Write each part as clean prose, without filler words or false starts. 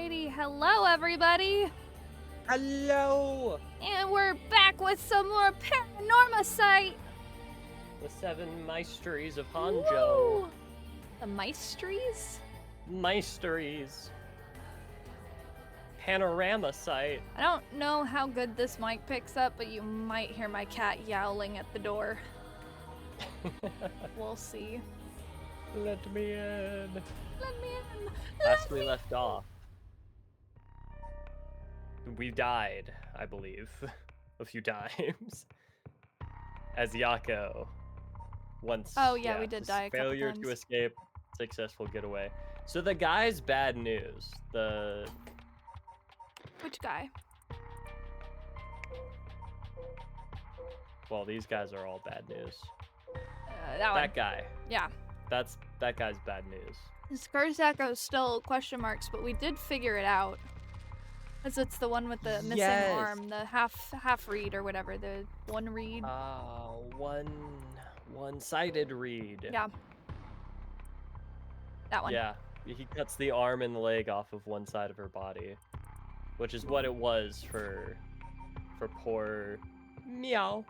Alrighty, hello everybody! Hello! And we're back with some more Paranormasight! The 7 Mysteries of Honjo. Woo! The Mysteries? Mysteries. Panorama-sight. I don't know how good this mic picks up, but you might hear my cat yowling at the door. We'll see. Let me in. Let me in! Last we left off, we died, I believe, a few times. As Yako. Once. Oh yeah, we did die a couple failure times. to escape, successful getaway. So the guy's bad news. Which guy? Well, these guys are all bad news. That one. That guy. Yeah. That guy's bad news. Skurzako's still question marks, but we did figure it out. Because it's the one with the missing Yes. arm, the half reed or whatever, the one reed. One-sided reed. Yeah. That one. Yeah, he cuts the arm and the leg off of one side of her body, which is what it was for poor Meow.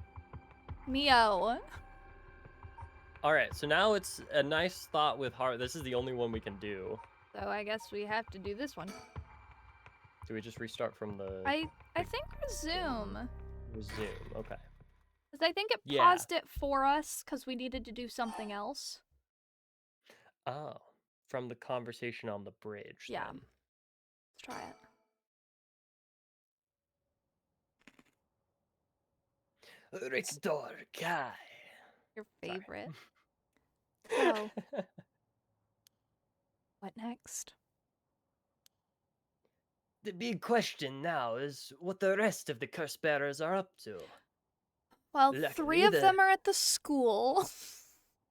Mio. All right, so now it's a nice thought with heart. This is the only one we can do. So I guess we have to do this one. Do we just restart from the? I think resume. Resume. Okay. Because I think it Yeah. paused it for us because we needed to do something else. Oh, from the conversation on the bridge. Yeah. Then. Let's try it. Rixdor Kai. Your favorite. So, what next? The big question now is what the rest of the curse bearers are up to. Well, Luckily, 3 of them are at the school.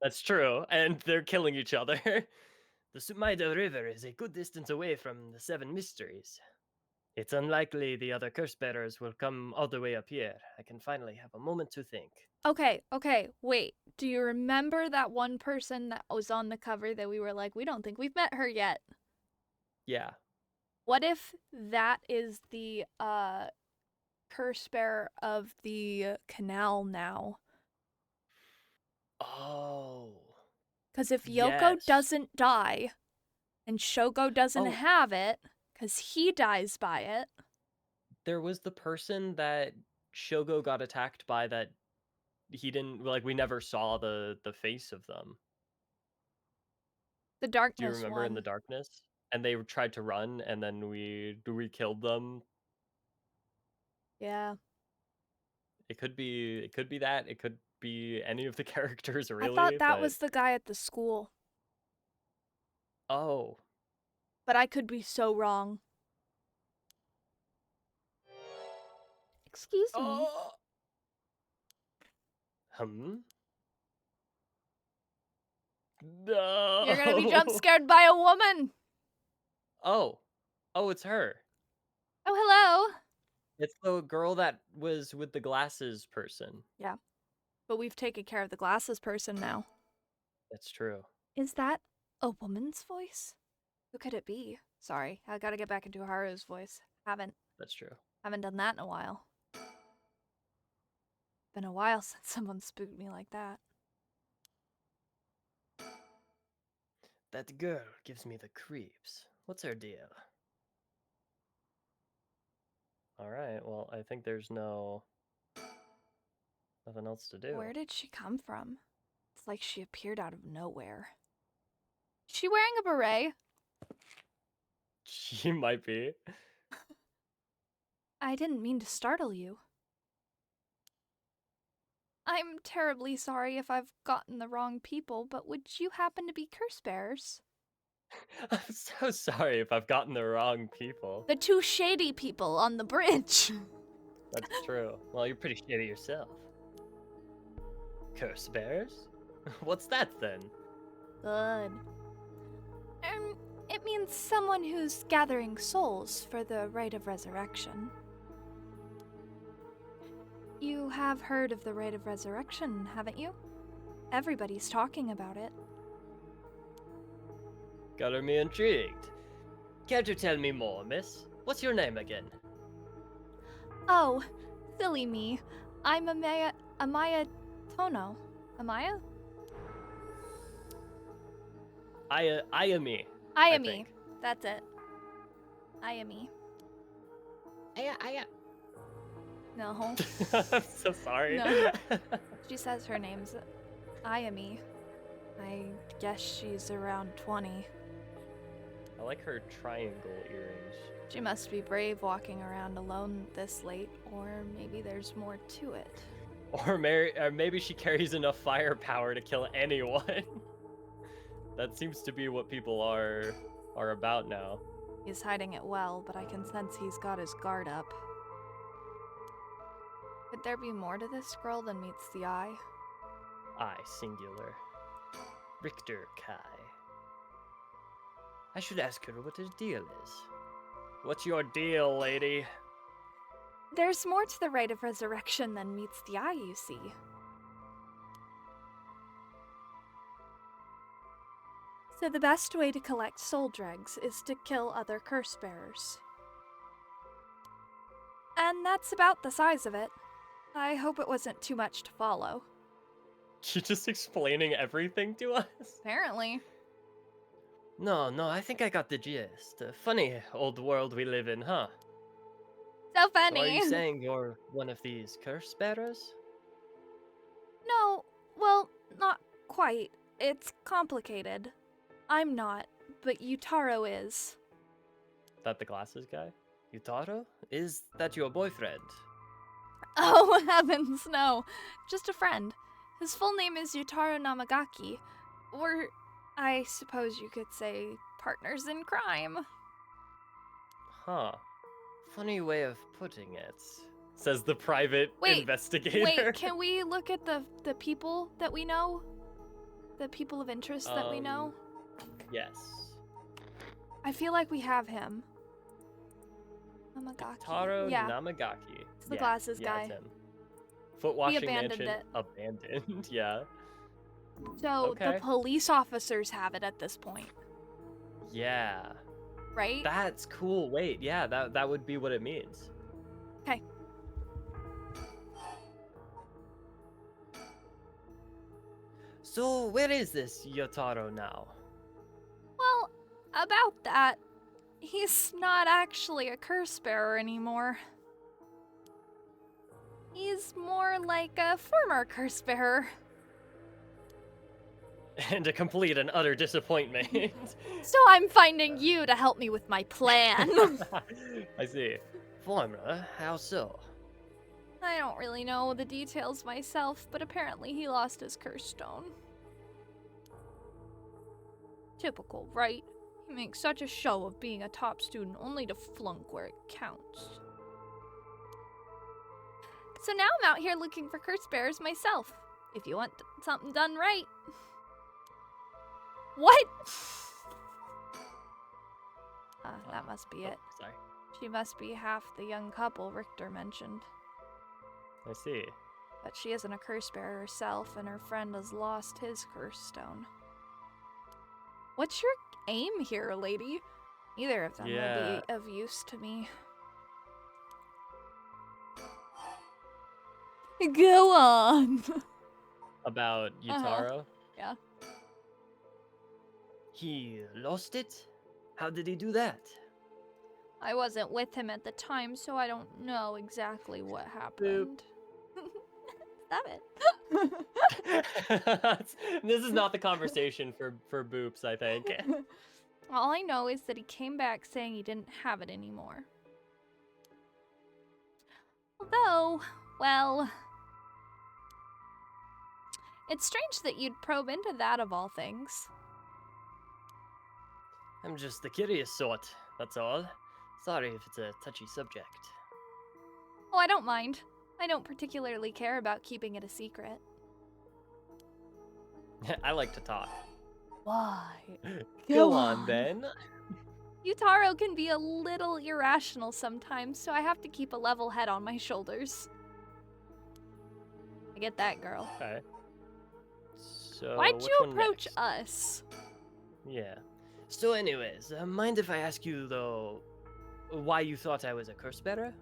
That's true, and they're killing each other. The Sumaida River is a good distance away from the 7 mysteries. It's unlikely the other curse bearers will come all the way up here. I can finally have a moment to think. Okay, wait. Do you remember that one person that was on the cover that we were like, we don't think we've met her yet? Yeah. What if that is the curse bearer of the canal now? Oh. Because if Yoko Yes. doesn't die, and Shogo doesn't Oh. have it, because he dies by it. There was the person that Shogo got attacked by that he didn't, like, we never saw the face of them. The darkness Do you remember one. in the darkness? And they tried to run, and then we killed them. Yeah. It could be that. It could be any of the characters, really. I thought that but... was the guy at the school. Oh. But I could be so wrong. Excuse me. Oh. No. You're gonna be jump scared by a woman. Oh, it's her. Oh, hello. It's the girl that was with the glasses person. Yeah. But we've taken care of the glasses person now. That's true. Is that a woman's voice? Who could it be? Sorry, I gotta get back into Haru's voice. That's true. Haven't done that in a while. Been a while since someone spooked me like that. That girl gives me the creeps. What's her deal? Alright, well, I think there's nothing else to do. Where did she come from? It's like she appeared out of nowhere. Is she wearing a beret? She might be. I didn't mean to startle you. I'm terribly sorry if I've gotten the wrong people, but would you happen to be curse bearers? I'm so sorry if I've gotten the wrong people. The 2 shady people on the bridge. That's true. Well, you're pretty shady yourself. Curse bears? What's that then? Good. It means someone who's gathering souls for the rite of resurrection. You have heard of the rite of resurrection, haven't you? Everybody's talking about it. Got me intrigued. Care to tell me more, miss? What's your name again? Oh, silly me. I'm Amaya Tono. Amaya? Ayami, I Ayami. think. That's it. Ayami. Aya. No. I'm so sorry. No. She says her name's Ayami. I guess she's around 20. I like her triangle earrings. She must be brave walking around alone this late, or maybe there's more to it. Or maybe she carries enough firepower to kill anyone. That seems to be what people are about now. He's hiding it well, but I can sense he's got his guard up. Could there be more to this girl than meets the eye? I singular. Richter Kai. I should ask her what her deal is. What's your deal, lady? There's more to the rite of resurrection than meets the eye, you see. So the best way to collect soul dregs is to kill other curse bearers. And that's about the size of it. I hope it wasn't too much to follow. She just explaining everything to us? Apparently. No, I think I got the gist. A funny old world we live in, huh? So So are funny. you saying you're one of these curse bearers? No, well, not quite. It's complicated. I'm not, but Yutaro is. That the glasses guy? Yutaro? Is that your boyfriend? Oh, heavens, no. Just a friend. His full name is Yutaro Namagaki. Or, I suppose you could say, partners in crime. Huh. Funny way of putting it, says the private investigator. Wait, can we look at the people that we know? The people of interest that we know? Yes. I feel like we have him. Namagaki. Taro Yeah, Namagaki. it's the glasses guy. It's him. Foot washing abandoned mansion it. abandoned. Yeah. So the Okay. police officers have it at this point, Yeah. right? That's cool. Wait, yeah, that would be what it means. Okay. So where is this Yotaro now? Well, about that, he's not actually a curse bearer anymore. He's more like a former curse bearer. And a complete and utter disappointment. So I'm finding you to help me with my plan. I see. Former? How so? I don't really know the details myself, but apparently he lost his curse stone. Typical, right? He makes such a show of being a top student only to flunk where it counts. So now I'm out here looking for curse bearers myself. If you want something done right. What? That must be it. Sorry. She must be half the young couple Richter mentioned. I see. But she isn't a curse bearer herself, and her friend has lost his curse stone. What's your aim here, lady? Neither of them will be of use to me. Go on! About Yutaro? Yeah. He lost it? How did he do that? I wasn't with him at the time, so I don't know exactly what happened. Stop it. This is not the conversation for Boops, I think. All I know is that he came back saying he didn't have it anymore. Although, well... It's strange that you'd probe into that of all things. I'm just the curious sort, that's all. Sorry if it's a touchy subject. Oh, I don't mind. I don't particularly care about keeping it a secret. I like to talk. Why? Go on, then. Yutaro can be a little irrational sometimes, so I have to keep a level head on my shoulders. I get that, girl. Okay. So Why'd which you one approach next? us? Yeah. So anyways, mind if I ask you, though, why you thought I was a curse bearer?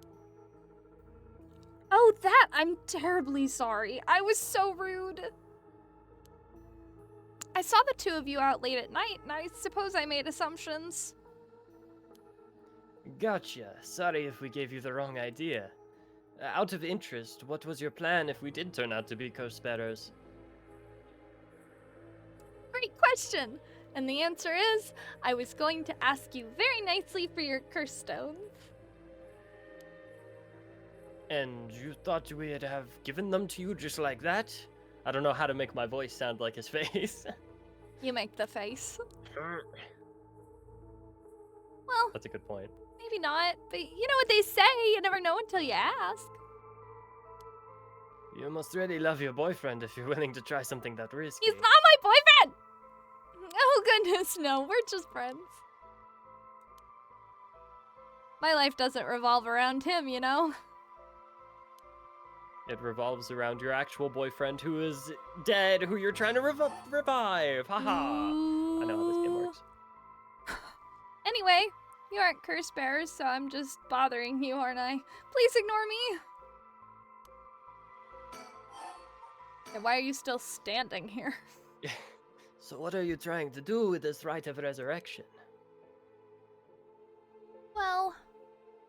Oh, that! I'm terribly sorry. I was so rude. I saw the two of you out late at night, and I suppose I made assumptions. Gotcha. Sorry if we gave you the wrong idea. Out of interest, what was your plan if we did turn out to be curse bearers? Great question! And the answer is, I was going to ask you very nicely for your curse stones. And you thought we'd have given them to you just like that? I don't know how to make my voice sound like his face. You make the face. Well, That's a good point. maybe not, but you know what they say, you never know until you ask. You must really love your boyfriend if you're willing to try something that risky. He's not my boyfriend! Oh goodness, no, we're just friends. My life doesn't revolve around him, you know? It revolves around your actual boyfriend who is dead, who you're trying to revive. Haha. I know how this game works. Anyway, you aren't curse bearers, so I'm just bothering you, aren't I? Please ignore me. And why are you still standing here? So what are you trying to do with this rite of resurrection? Well,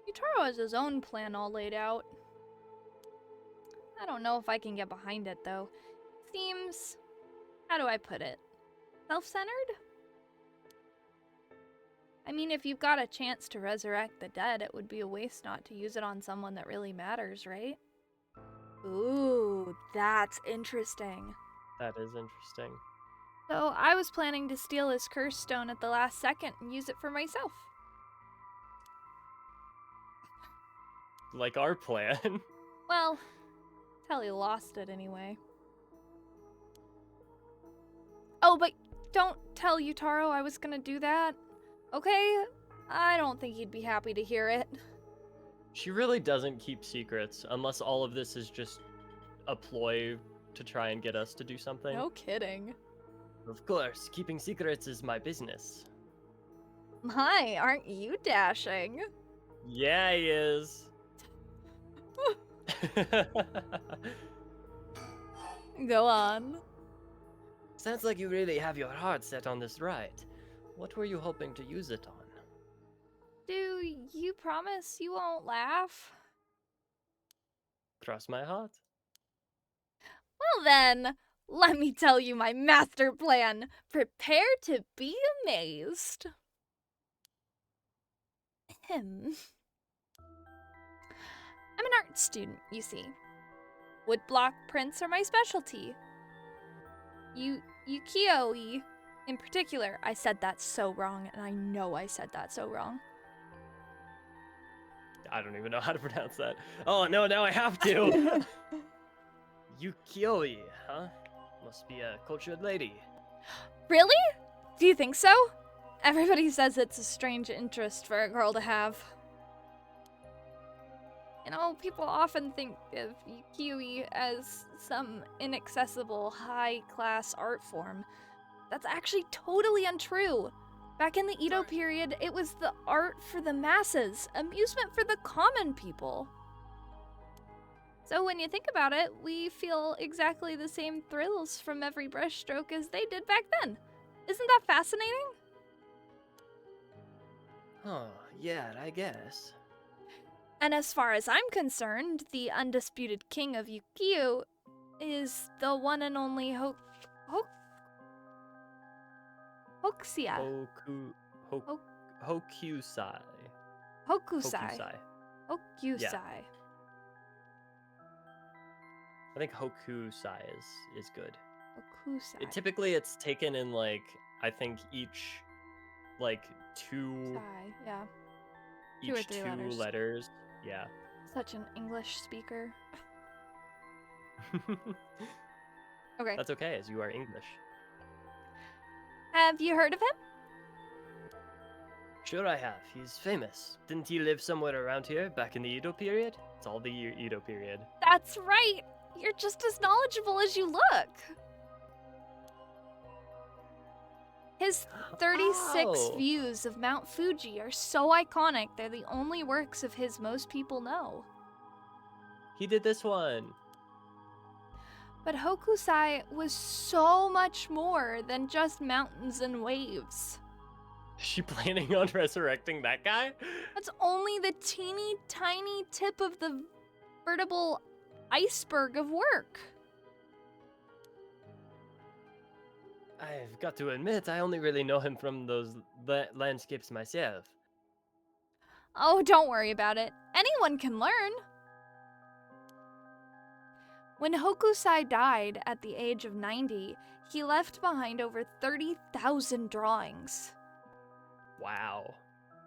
Yutaro has his own plan all laid out. I don't know if I can get behind it, though. Seems... how do I put it? Self-centered? I mean, if you've got a chance to resurrect the dead, it would be a waste not to use it on someone that really matters, right? Ooh, that's interesting. That is interesting. So I was planning to steal his curse stone at the last second and use it for myself. Like our plan. Well, Telly lost it anyway. Oh, but don't tell Yutaro I was gonna do that, okay? I don't think he'd be happy to hear it. She really doesn't keep secrets unless all of this is just a ploy to try and get us to do something. No kidding. Of course, keeping secrets is my business. My, aren't you dashing? Yeah, he is. Go on. Sounds like you really have your heart set on this rite. What were you hoping to use it on? Do you promise you won't laugh? Cross my heart. Well then, let me tell you my master plan. Prepare to be amazed. I'm an art student, you see. Woodblock prints are my specialty. Ukiyo-e, in particular, I said that so wrong, and I know I said that so wrong. I don't even know how to pronounce that. Oh no, now I have to. Ukiyo-e, huh? Must be a cultured lady. Really? Do you think so? Everybody says it's a strange interest for a girl to have. You know, people often think of ukiyo-e as some inaccessible, high-class art form. That's actually totally untrue. Back in the Edo period, it was the art for the masses, amusement for the common people. So when you think about it, we feel exactly the same thrills from every brushstroke as they did back then. Isn't that fascinating? Oh, yeah, I guess. And as far as I'm concerned, the undisputed king of ukiyo is the one and only Hokusai. Hokusai. Hokusai. Yeah. I think Hokusai is good. Hokusai. Typically, it's taken in like I think each like two Yeah. each 2 or 3 letters. Yeah. Such an English speaker. Okay. That's okay, as you are English. Have you heard of him? Sure I have. He's famous. Didn't he live somewhere around here back in the Edo period? It's all the Edo period. That's right. You're just as knowledgeable as you look. His 36 Oh, views of Mount Fuji are so iconic, they're the only works of his most people know. he did this one. But Hokusai was so much more than just mountains and waves. Is she planning on resurrecting that guy? That's only the teeny tiny tip of the veritable iceberg of work. I've got to admit, I only really know him from those landscapes myself. Oh, don't worry about it. Anyone can learn. When Hokusai died at the age of 90, he left behind over 30,000 drawings. Wow.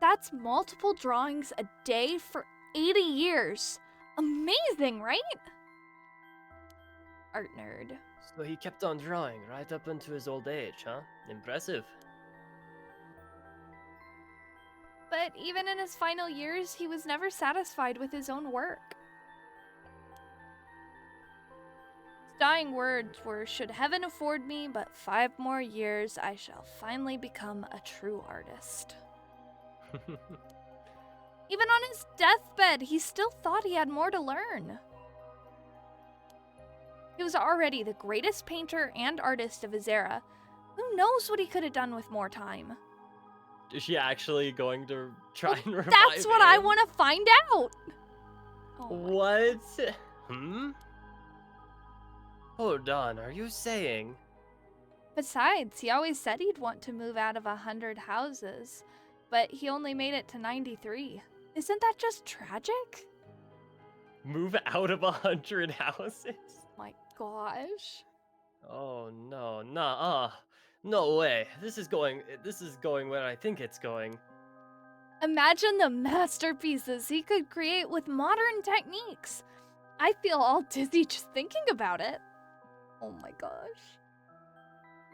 That's multiple drawings a day for 80 years. Amazing, right? Art nerd. So he kept on drawing right up into his old age, huh? Impressive. But even in his final years, he was never satisfied with his own work. His dying words were, "Should heaven afford me but 5 more years, I shall finally become a true artist." Even on his deathbed, he still thought he had more to learn. He was already the greatest painter and artist of his era. Who knows what he could have done with more time? Is she actually going to try and revive That's what I him? want to find out! Oh my What? Hmm? Hold on, are you saying? Besides, he always said he'd want to move out of 100 houses, but he only made it to 93. Isn't that just tragic? Move out of 100 houses? My gosh. Oh no, nah, no way. This is going where I think it's going. Imagine the masterpieces he could create with modern techniques. I feel all dizzy just thinking about it. Oh my gosh.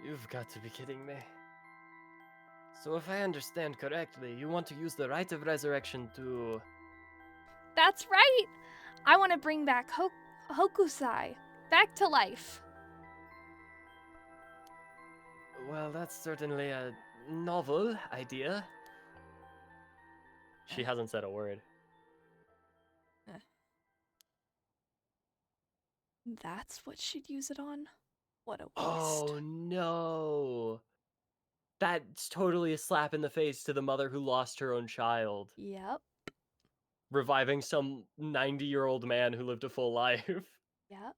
You've got to be kidding me. So if I understand correctly, you want to use the rite of resurrection to... That's right! I want to bring back Hokusai back to life. Well, that's certainly a novel idea. She hasn't said a word. That's what she'd use it on? What a waste. Oh no! That's totally a slap in the face to the mother who lost her own child. Yep. Reviving some 90-year-old man who lived a full life. Yep.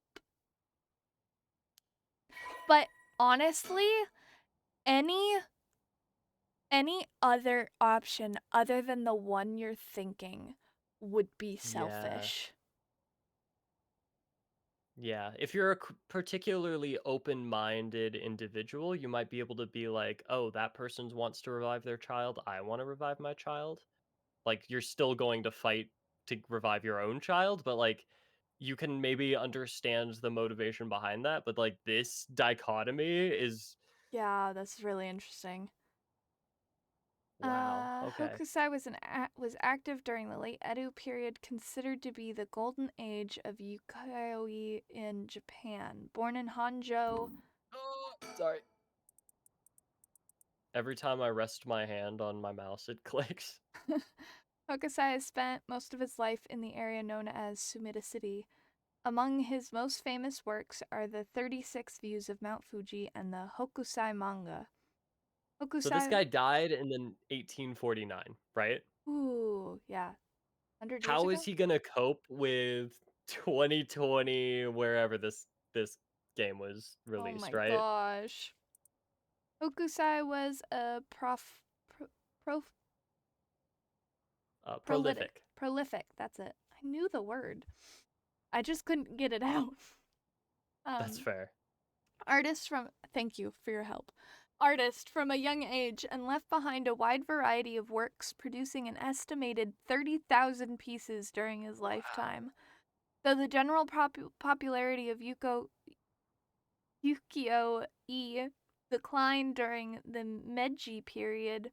But honestly, any other option other than the one you're thinking would be selfish. Yeah, if you're a particularly open-minded individual, you might be able to be like, "Oh, that person wants to revive their child. I want to revive my child." Like you're still going to fight to revive your own child, but like you can maybe understand the motivation behind that, but like this dichotomy is Yeah, that's really interesting. wow. Okay. Hokusai was active during the late Edo period, considered to be the golden age of ukiyo-e in Japan. Born in Honjo, Sorry. Every time I rest my hand on my mouse, it clicks. Hokusai has spent most of his life in the area known as Sumida City. Among his most famous works are the 36 views of Mount Fuji and the Hokusai manga. So this Hokusai. guy died in the 1849, right? Ooh, yeah. 100 years How ago? is he gonna cope with 2020, wherever this game was Oh released, my right? gosh. Hokusai was a pro, Prolific. prolific, that's it. I knew the word. I just couldn't get it out. That's fair. Thank you for your help. Artist from a young age and left behind a wide variety of works, producing an estimated 30,000 pieces during his lifetime. Though the general popularity of ukiyo-e declined during the Meiji period,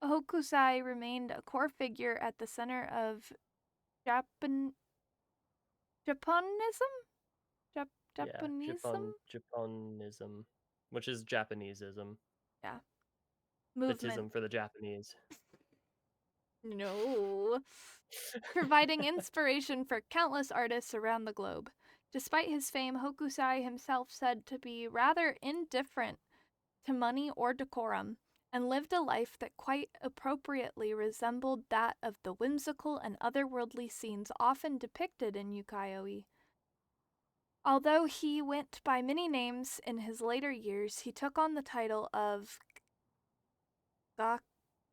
Hokusai remained a core figure at the center of Japonism? Yeah, Japonism? Japonism, which is Japaneseism. Yeah. Movement. Baptism for the Japanese. No. Providing inspiration for countless artists around the globe. Despite his fame, Hokusai himself said to be rather indifferent to money or decorum, and lived a life that quite appropriately resembled that of the whimsical and otherworldly scenes often depicted in ukiyo-e. Although he went by many names in his later years, he took on the title of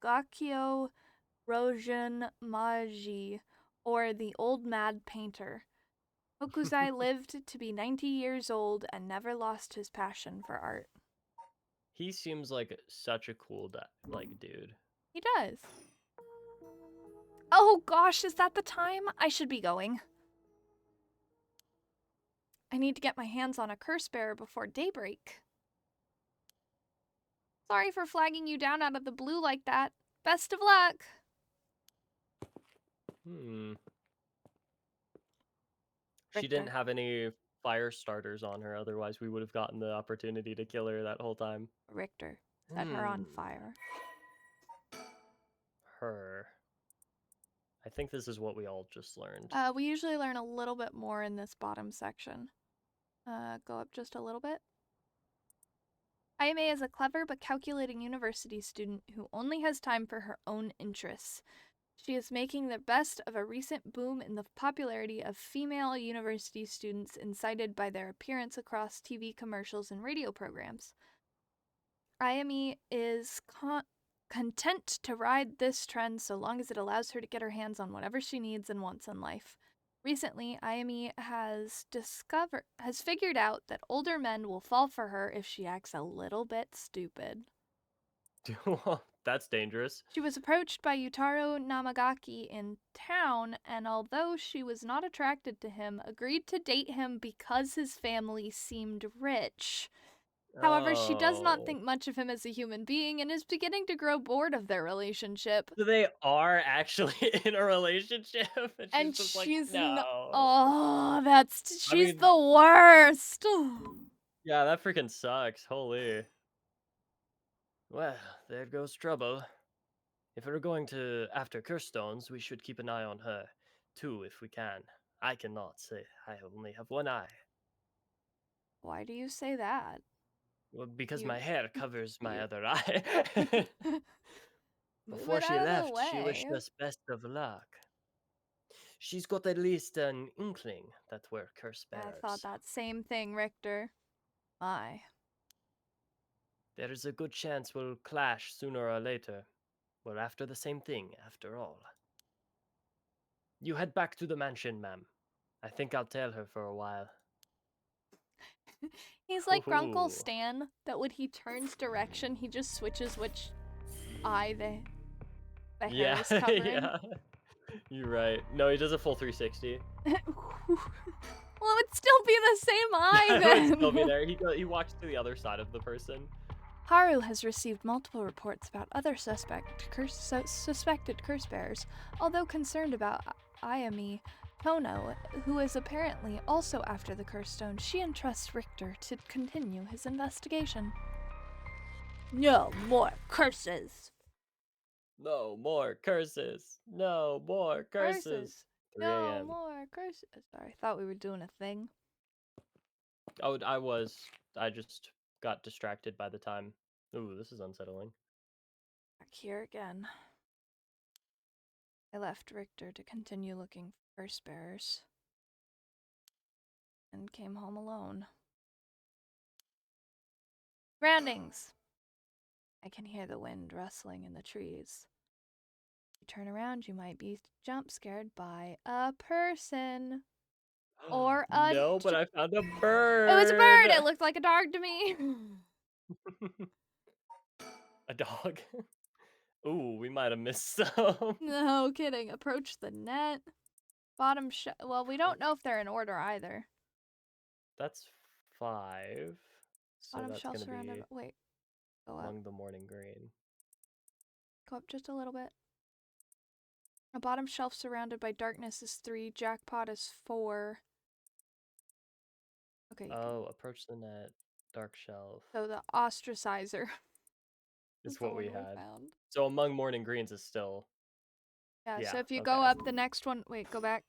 Gakyo Rojun Maji, or the Old Mad Painter. Hokusai lived to be 90 years old and never lost his passion for art. He seems like such a cool dude. He does. Oh gosh, is that the time? I should be going. I need to get my hands on a curse bearer before daybreak. Sorry for flagging you down out of the blue like that. Best of luck. She didn't Richter. have any fire starters on her, otherwise we would have gotten the opportunity to kill her that whole time. Richter. Set her on fire. Her. I think this is what we all just learned. We usually learn a little bit more in this bottom section. Go up just a little bit. Ayame is a clever but calculating university student who only has time for her own interests. She is making the best of a recent boom in the popularity of female university students incited by their appearance across TV commercials and radio programs. Ayame is content to ride this trend so long as it allows her to get her hands on whatever she needs and wants in life. Recently, Ayame has figured out that older men will fall for her if she acts a little bit stupid. That's dangerous. She was approached by Yutaro Namagaki in town, and although she was not attracted to him, agreed to date him because his family seemed rich. However, she does not think much of him as a human being and is beginning to grow bored of their relationship. So they are actually in a relationship, And she's just she's like, no. Oh, she's the worst. Yeah, that freaking sucks. Holy. Well, there goes trouble. If we're going to after curse stones, we should keep an eye on her, too, if we can. I cannot say I only have one eye. Why do you say that? Well, because my hair covers my other eye. Move Before it she out of the left, she wished way. us best of luck. She's got at least an inkling that we're curse bearers. I thought that same thing, Richter. My. There is a good chance we'll clash sooner or later. We're after the same thing, after all. You head back to the mansion, ma'am. I think I'll tail her for a while. He's like Grunkle Stan, that when he turns direction, he just switches which eye the hair is covering. Yeah. You're right. No, he does a full 360. Well, it would still be the same eye then. It would still be there. He walks to the other side of the person. Haru has received multiple reports about other suspected curse bearers. Although concerned about Ayame, Tono, who is apparently also after the curse stone, she entrusts Richter to continue his investigation. No more curses! No more curses. No more curses. 3 No a.m. more curses. Sorry, I thought we were doing a thing. Oh, I was. I just got distracted by the time. Ooh, this is unsettling. Back here again. I left Richter to continue looking for curse bearers. And came home alone. Groundings! I can hear the wind rustling in the trees. If you turn around, you might be jump scared by a person. Or a No, but I found a bird. It was a bird! It looked like a dog to me. A dog? Ooh, we might have missed some. No kidding. Approach the net. Bottom well, we don't know if they're in order either. That's 5. So Bottom that's shelf gonna surrounded. be Wait. Go up. among the morning green. Go up just a little bit. A bottom shelf surrounded by darkness is 3. Jackpot is 4. Okay. Oh, approach the net. Dark shelf. So the ostracizer. is That's the what we one had. found. So Among Morning Greens is still. Yeah, Yeah, so if you okay. go up the next one, wait, go back.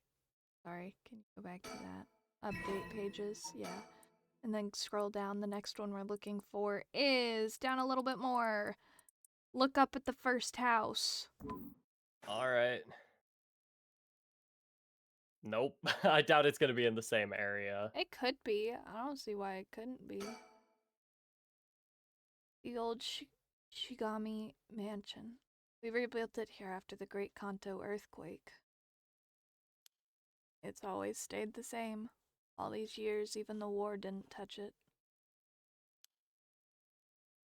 Sorry, can you go back to that? Update pages, yeah. And then scroll down. The next one we're looking for is down a little bit more. Look up at the first house. All right. Nope. I doubt it's going to be in the same area. It could be. I don't see why it couldn't be. The old Shigami mansion. We rebuilt it here after the Great Kanto earthquake. It's always stayed the same. All these years, even the war didn't touch it.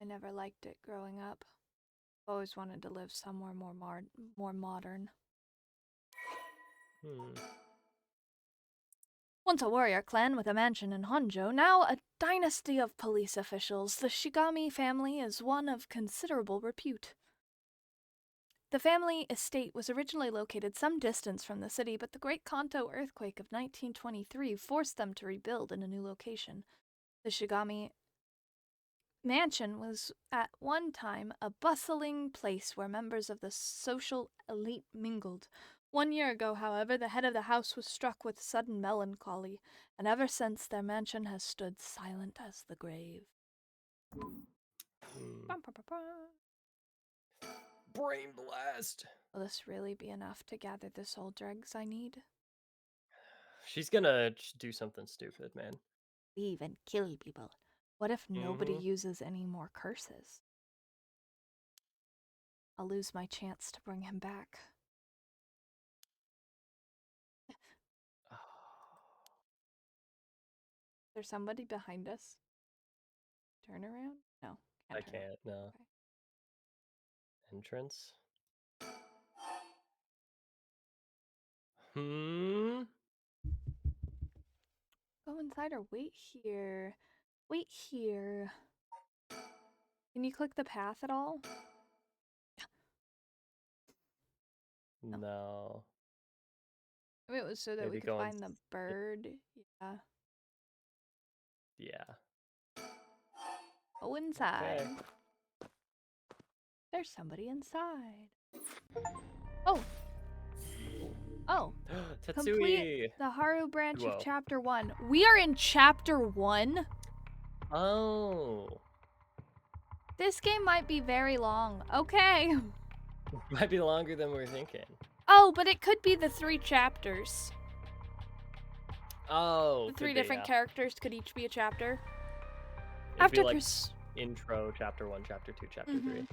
I never liked it growing up. Always wanted to live somewhere more modern. Once a warrior clan with a mansion in Honjo, now a dynasty of police officials, the Shigami family is one of considerable repute. The family estate was originally located some distance from the city, but the Great Kanto earthquake of 1923 forced them to rebuild in a new location. The Shigami mansion was at one time a bustling place where members of the social elite mingled. 1 year ago, however, the head of the house was struck with sudden melancholy, and ever since their mansion has stood silent as the grave. Bum, bum, bum, bum. Brain blast. Will this really be enough to gather the soul dregs I need? She's gonna do something stupid, man. Leave and kill people. What if nobody uses any more curses? I'll lose my chance to bring him back. There's somebody behind us. Turn around? No, I turn can't. No. Okay. Entrance. Go inside or wait here. Wait here. Can you click the path at all? No. Maybe it was so that Maybe we could go find the bird. Yeah. Yeah. Go inside. Okay. There's somebody inside. Oh. Oh. Complete Tetsui. the Haru branch Whoa. of Chapter 1. We are in Chapter 1? Oh. This game might be very long. Okay. Might be longer than we were thinking. Oh, but it could be the 3 chapters. Oh. The 3 different characters could each be a chapter. It'd After be like intro, chapter 1, chapter 2, chapter 3.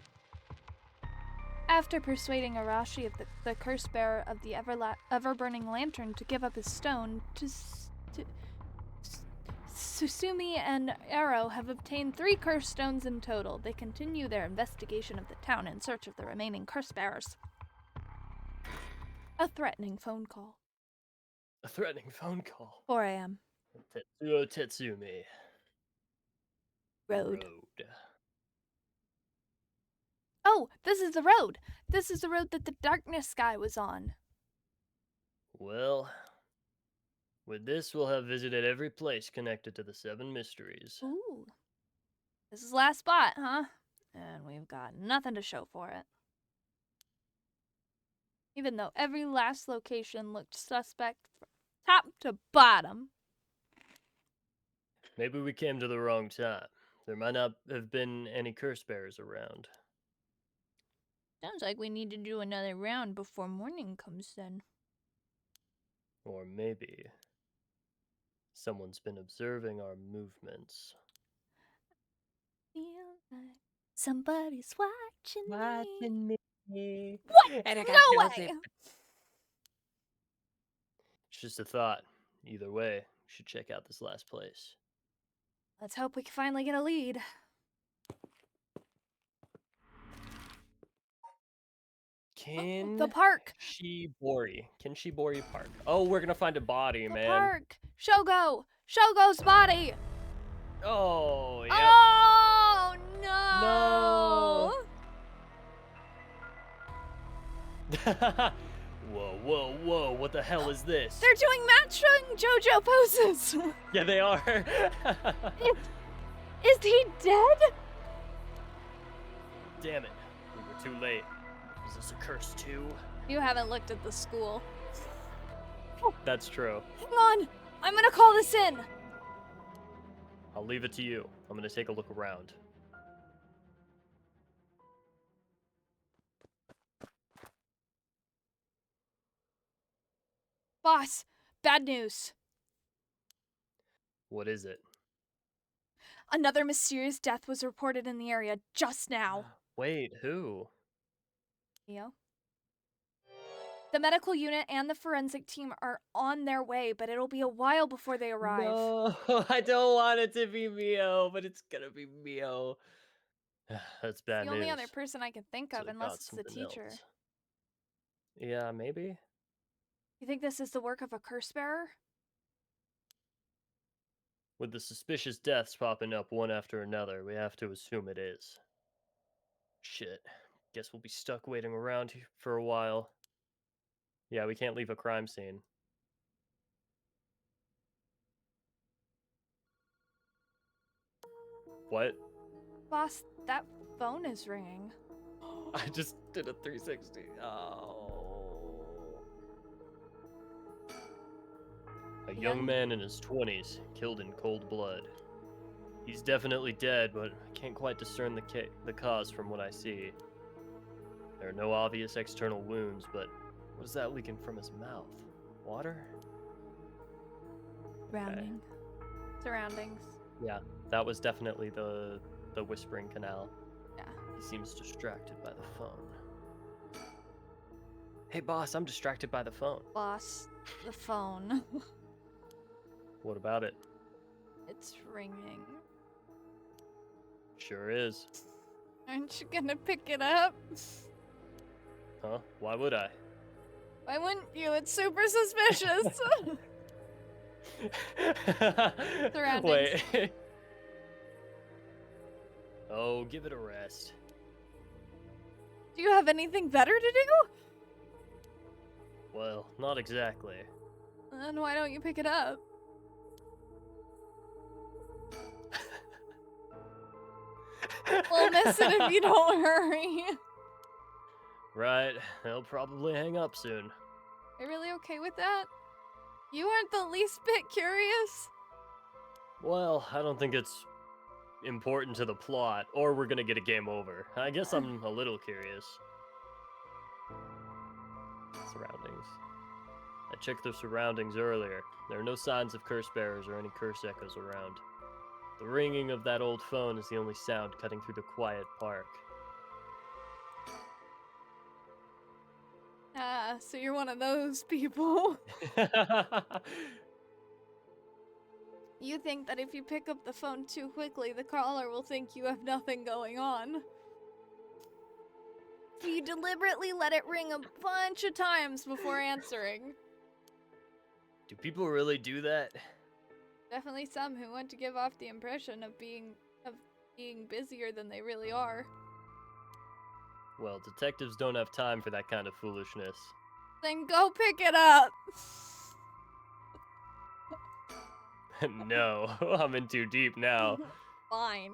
After persuading Arashi of the curse bearer of the ever-burning lantern to give up his stone, Susumi and Arrow have obtained 3 curse stones in total. They continue their investigation of the town in search of the remaining curse bearers. A threatening phone call. A threatening phone call. 4 a.m. Tetsuo Tetsumi. Road. Oh, this is the road. This is the road that the darkness guy was on. Well, with this, we'll have visited every place connected to the 7 mysteries. Ooh. This is last spot, huh? And we've got nothing to show for it. Even though every last location looked suspect from top to bottom. Maybe we came to the wrong time. There might not have been any curse bearers around. Sounds like we need to do another round before morning comes then. Or maybe someone's been observing our movements. Feel like somebody's watching me. What? And I got No way! It's just a thought. Either way, we should check out this last place. Let's hope we can finally get a lead. The park! Kinshibori Park. Oh, we're gonna find a body, man. Park! Shogo! Shogo's body! Oh, yeah. Oh, no! Whoa, what the hell is this? They're doing matching JoJo poses! Yeah, they are. Is he dead? Damn it. We were too late. Is this a curse too? You haven't looked at the school. That's true. Hang on! I'm gonna call this in! I'll leave it to you. I'm gonna take a look around. Boss, bad news. What is it? Another mysterious death was reported in the area just now. Wait, who? Theo? The medical unit and the forensic team are on their way, but it'll be a while before they arrive. No, I don't want it to be Mio, but it's gonna be Mio. That's bad The news. only other person I can think of, Could've unless got it's the something teacher. else. Yeah, maybe? You think this is the work of a curse bearer? With the suspicious deaths popping up one after another, we have to assume it is. Shit. Guess we'll be stuck waiting around for a while. Yeah, we can't leave a crime scene. What? Boss, that phone is ringing. I just did a 360. Oh. A young man in his 20s, killed in cold blood. He's definitely dead, but I can't quite discern the cause from what I see. There are no obvious external wounds, but what is that leaking from his mouth? Water? Surrounding. Surroundings. Yeah, that was definitely the whispering canal. Yeah. He seems distracted by the phone. Hey boss, I'm distracted by the phone. Boss, the phone. What about it? It's ringing. Sure is. Aren't you gonna pick it up? Huh? Why would I? Why wouldn't you? It's super suspicious. Surroundings. Wait. Oh, give it a rest. Do you have anything better to do? Well, not exactly. Then why don't you pick it up? We'll miss it if you don't hurry. Right, they'll probably hang up soon. Are you really okay with that? You aren't the least bit curious? Well, I don't think it's important to the plot, or we're gonna get a game over. I guess I'm a little curious. Surroundings. I checked the surroundings earlier. There are no signs of curse bearers or any curse echoes around. The ringing of that old phone is the only sound cutting through the quiet park. Ah, so you're one of those people. You think that if you pick up the phone too quickly, the caller will think you have nothing going on. So you deliberately let it ring a bunch of times before answering. Do people really do that? Definitely some who want to give off the impression of being busier than they really are. Well, detectives don't have time for that kind of foolishness. Then go pick it up. No, I'm in too deep now. Fine.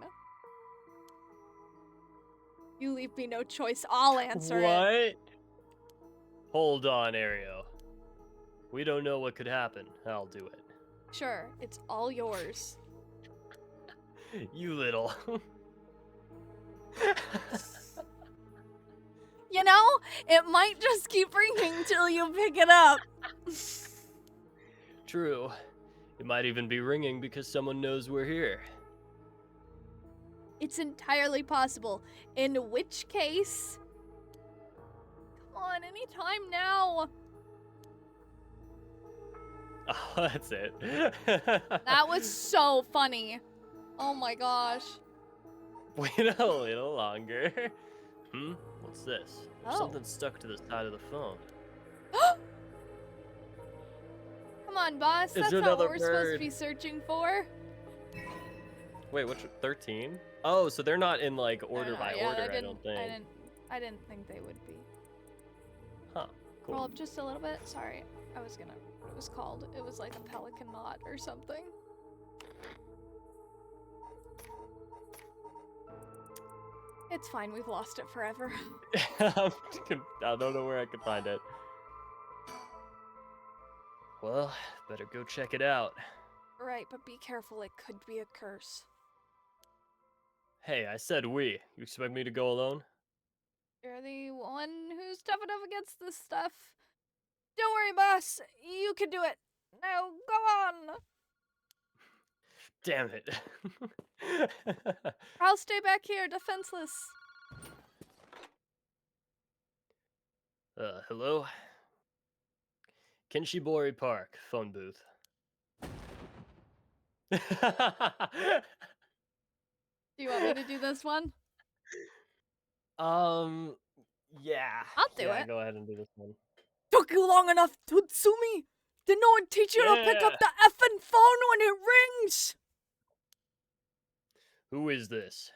You leave me no choice. I'll answer it. What? Hold on, Ario. We don't know what could happen. I'll do it. Sure, it's all yours. You little. You know, it might just keep ringing till you pick it up. True. It might even be ringing because someone knows we're here. It's entirely possible. In which case... Come on, anytime now. Oh, that's it. That was so funny. Oh my gosh. Wait a little longer. What's this? There's Oh. something stuck to the side of the phone. Come on, boss. That's not another what we're supposed to bird. be searching for. Wait, what's 13? Oh, so they're not in like order by Yeah, order, I don't think. I didn't think they would be. Huh, cool. Roll up just a little bit. Sorry. I was gonna... What it was called? It was like a pelican knot or something. It's fine, we've lost it forever. I don't know where I could find it. Well, better go check it out. Right, but be careful, it could be a curse. Hey, I said we. You expect me to go alone? You're the one who's tough enough against this stuff. Don't worry, boss. You can do it. Now, go on. Damn it. I'll stay back here, defenseless. Hello? Kenshibori Park, phone booth. Do you want me to do this one? Yeah. I'll do Yeah, it. go ahead and do this one. Took you long enough, Tutsumi? Did no one teach you to pick up the effing phone when it rings? Who is this?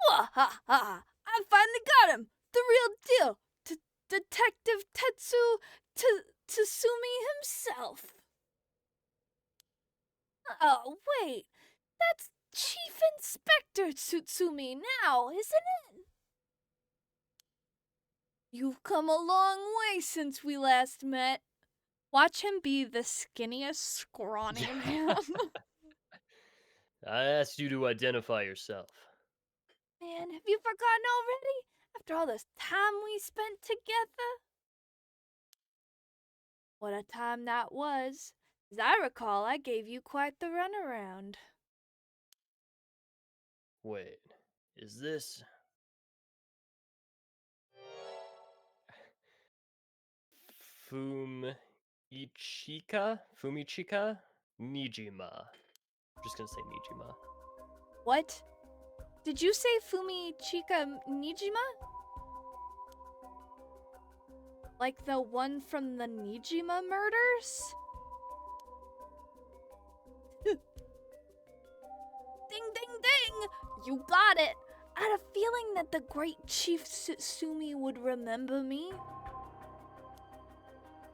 Wah ha ha! I finally got him! The real deal! Detective Tatsumi himself! Oh, wait. That's Chief Inspector Tsutsumi now, isn't it? You've come a long way since we last met. Watch him be the skinniest, scrawny man. I asked you to identify yourself. Man, have you forgotten already? After all this time we spent together? What a time that was. As I recall, I gave you quite the runaround. Wait, is this... Fumichika? Nijima. I'm just gonna say Nijima. What? Did you say Fumichika Nijima? Like the one from the Nijima murders? Ding, ding, ding! You got it! I had a feeling that the great Chief Tsutsumi would remember me.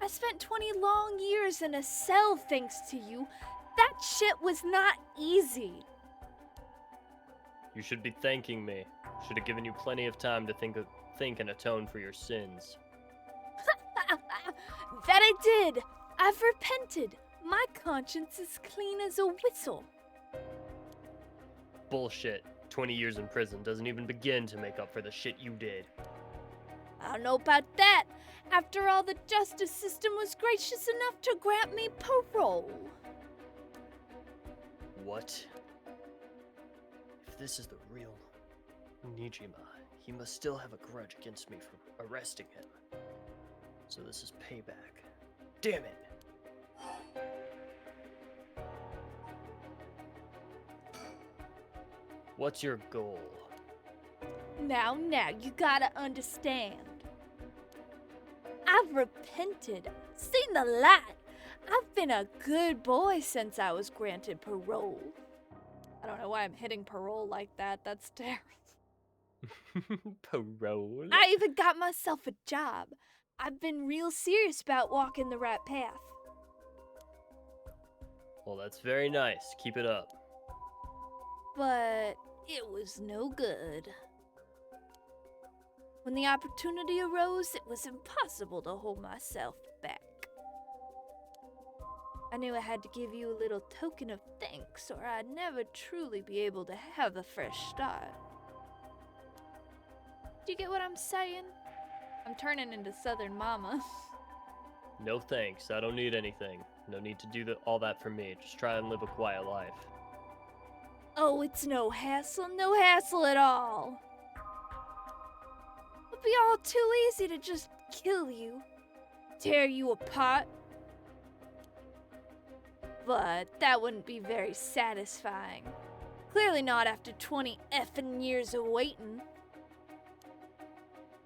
I spent 20 long years in a cell thanks to you. That shit was not easy. You should be thanking me. Should have given you plenty of time to think and atone for your sins. That I did. I've repented. My conscience is clean as a whistle. Bullshit. 20 years in prison doesn't even begin to make up for the shit you did. I don't know about that. After all, the justice system was gracious enough to grant me parole. What? If this is the real Nijima, he must still have a grudge against me for arresting him. So this is payback. Damn it! What's your goal? Now, you gotta understand. I've repented, seen the light. I've been a good boy since I was granted parole. I don't know why I'm hitting parole like that. That's terrible. Parole? I even got myself a job. I've been real serious about walking the right path. Well, that's very nice. Keep it up. But it was no good. When the opportunity arose, it was impossible to hold myself back. I knew I had to give you a little token of thanks, or I'd never truly be able to have a fresh start. Do you get what I'm saying? I'm turning into Southern Mama. No thanks. I don't need anything. No need to do all that for me. Just try and live a quiet life. Oh, it's no hassle at all. It'd be all too easy to just kill you, tear you apart. But that wouldn't be very satisfying. Clearly not after 20 effing years of waiting.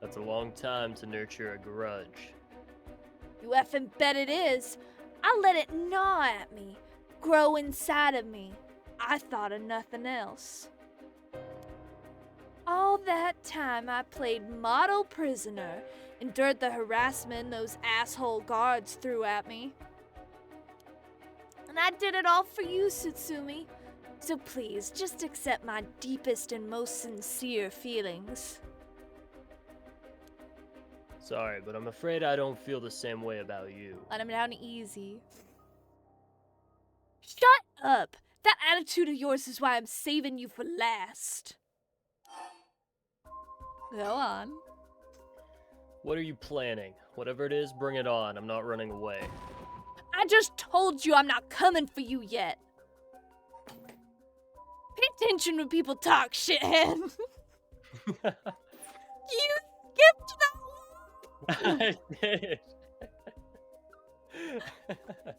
That's a long time to nurture a grudge. You effing bet it is. I let it gnaw at me, grow inside of me. I thought of nothing else. All that time I played model prisoner, endured the harassment those asshole guards threw at me. And I did it all for you, Tsutsumi. So please, just accept my deepest and most sincere feelings. Sorry, but I'm afraid I don't feel the same way about you. Let him down easy. Shut up! That attitude of yours is why I'm saving you for last. Go on. What are you planning? Whatever it is, bring it on. I'm not running away. I just told you I'm not coming for you yet. Pay attention when people talk, shithead. You skipped that one. I did.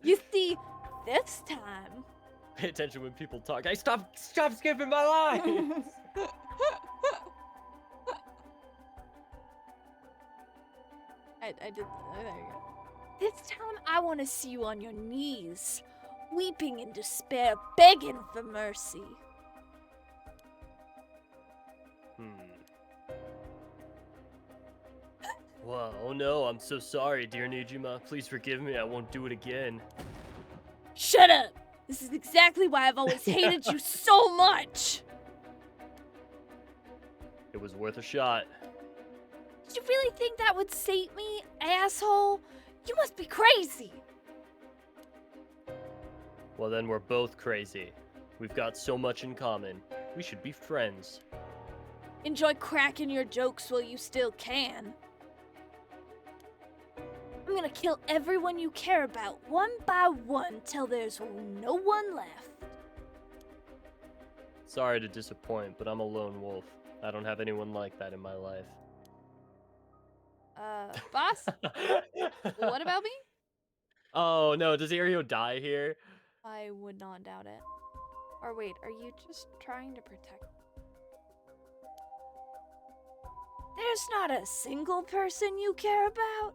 You see, this time. Pay attention when people talk. Hey, stop skipping my lines. I did. There you go. This time I want to see you on your knees, weeping in despair, begging for mercy. Wow, oh no, I'm so sorry, dear Nijima. Please forgive me, I won't do it again. Shut up! This is exactly why I've always hated you so much! It was worth a shot. Did you really think that would sate me, asshole? You must be crazy! Well then, we're both crazy. We've got so much in common. We should be friends. Enjoy cracking your jokes while you still can. I'm gonna kill everyone you care about, one by one, till there's no one left. Sorry to disappoint, but I'm a lone wolf. I don't have anyone like that in my life. Boss? What about me? Oh no, does Ario die here? I would not doubt it. Or wait, are you just trying to protect? There's not a single person you care about?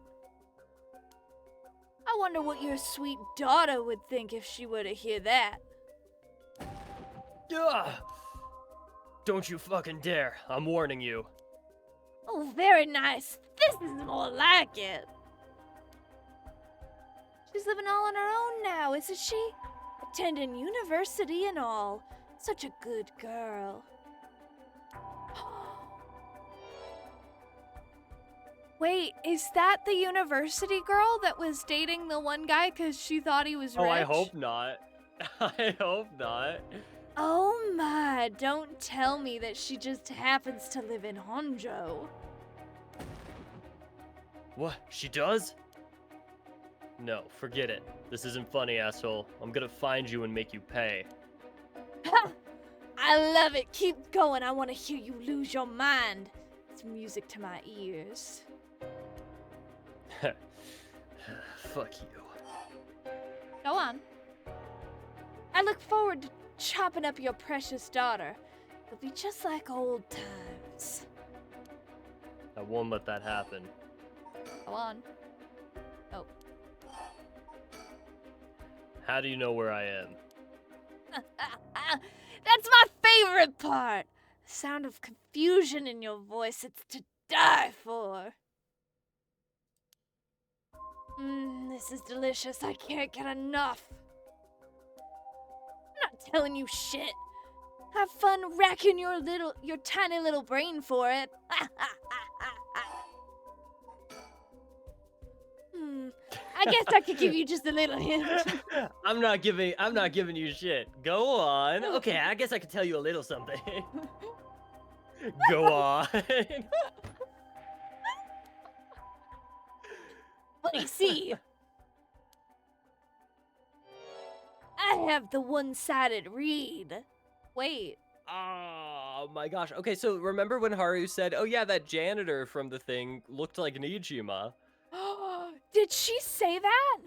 I wonder what your sweet daughter would think if she were to hear that. Ugh! Don't you fucking dare. I'm warning you. Oh, very nice. This is more like it. She's living all on her own now, isn't she? Attending university and all. Such a good girl. Wait, is that the university girl that was dating the one guy because she thought he was rich? Oh, I hope not. I hope not. Oh my, don't tell me that she just happens to live in Honjo. What? She does? No, forget it. This isn't funny, asshole. I'm gonna find you and make you pay. Ha! I love it. Keep going. I want to hear you lose your mind. It's music to my ears. Fuck you. Go on. I look forward to chopping up your precious daughter. It'll be just like old times. I won't let that happen. Go on. Oh. How do you know where I am? That's my favorite part. The sound of confusion in your voice. It's to die for. This is delicious. I can't get enough. I'm not telling you shit. Have fun racking your tiny little brain for it. I guess I could give you just a little hint. I'm not giving you shit. Go on. Okay, I guess I could tell you a little something. Go on. What do you see? I have the one-sided read. Wait. Oh my gosh. Okay, so remember when Haru said, "Oh yeah, that janitor from the thing looked like Nijima." Did she say that?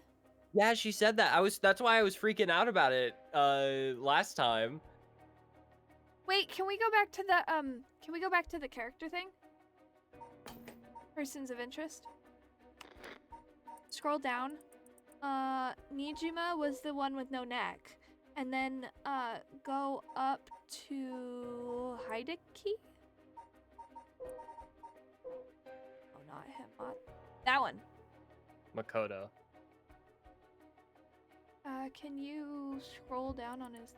Yeah, she said that. That's why I was freaking out about it last time. Wait, can we go back to the character thing? Persons of interest. Scroll down. Nijima was the one with no neck. And then go up to Hideki? Oh, not him. That one. Makoto. Can you scroll down on his...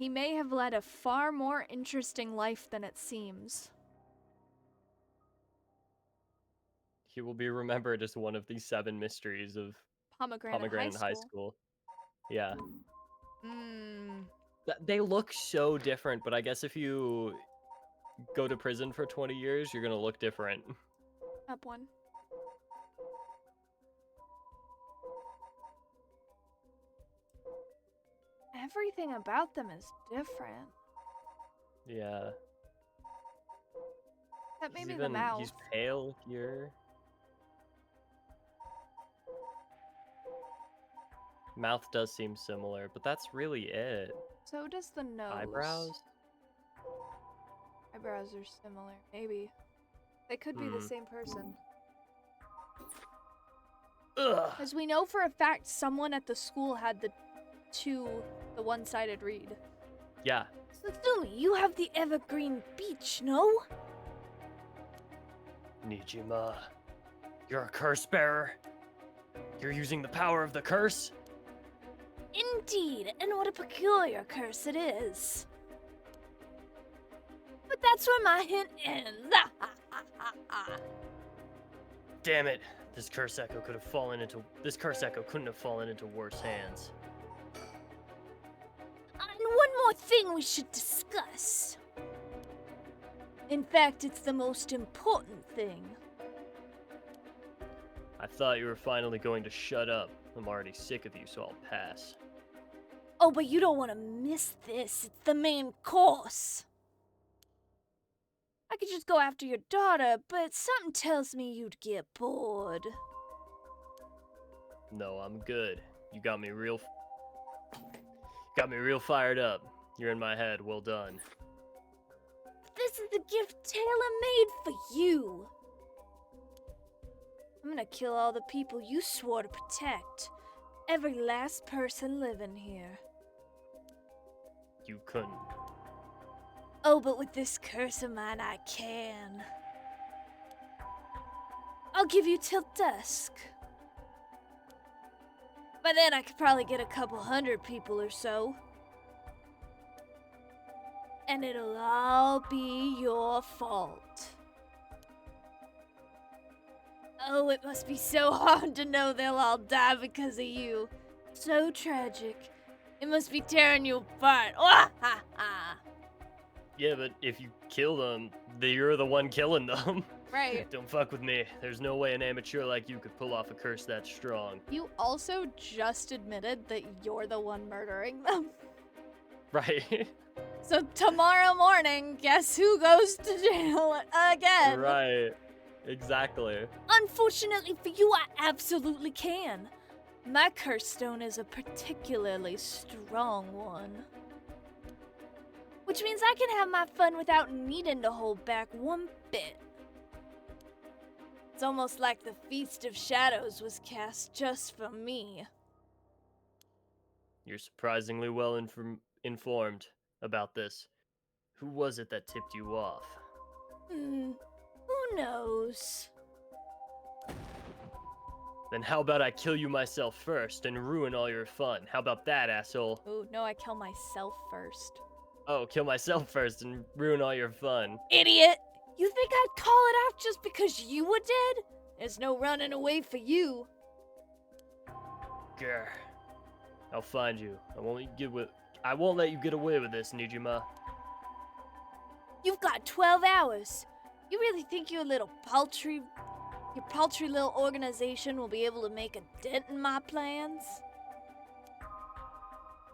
He may have led a far more interesting life than it seems. He will be remembered as one of the 7 mysteries of Pomegranate High School. Yeah. Mmm. They look so different, but I guess if you go to prison for 20 years, you're gonna look different. Up one. Everything about them is different. Yeah. That He's maybe the mouth. He's pale here. Mouth does seem similar, but that's really it. So does the nose. Eyebrows? Eyebrows are similar. Maybe. They could be the same person. Ugh. As we know for a fact, someone at the school had the one-sided read. Yeah. Satsumi, you have the Evergreen Beach, no? Nijima, you're a curse bearer. You're using the power of the curse? Indeed, and what a peculiar curse it is. But that's where my hint ends. Damn it. This curse echo couldn't have fallen into worse hands. And one more thing we should discuss. In fact, it's the most important thing. I thought you were finally going to shut up. I'm already sick of you, so I'll pass. Oh, but you don't want to miss this. It's the main course. I could just go after your daughter, but something tells me you'd get bored. No, I'm good. You got me real fired up. You're in my head. Well done. This is a gift tailor-made for you. I'm gonna kill all the people you swore to protect. Every last person living here. You couldn't. Oh, but with this curse of mine, I can. I'll give you till dusk. By then, I could probably get a couple hundred people or so. And it'll all be your fault. Oh, it must be so hard to know they'll all die because of you. So tragic. It must be tearing you apart. Yeah, but if you kill them, you're the one killing them. Right. Don't fuck with me. There's no way an amateur like you could pull off a curse that strong. You also just admitted that you're the one murdering them. Right. So tomorrow morning, guess who goes to jail again? Right. Exactly. Unfortunately for you, I absolutely can. My curse stone is a particularly strong one. Which means I can have my fun without needing to hold back one bit. It's almost like the Feast of Shadows was cast just for me. You're surprisingly well informed about this. Who was it that tipped you off? Who knows? Then how about I kill you myself first and ruin all your fun? How about that, asshole? Ooh, no, I kill myself first. Oh, kill myself first and ruin all your fun. Idiot! You think I'd call it off just because you were dead? There's no running away for you. Grr. I'll find you. I won't let you get away with this, Nijima. You've got 12 hours. You really think your paltry little organization will be able to make a dent in my plans?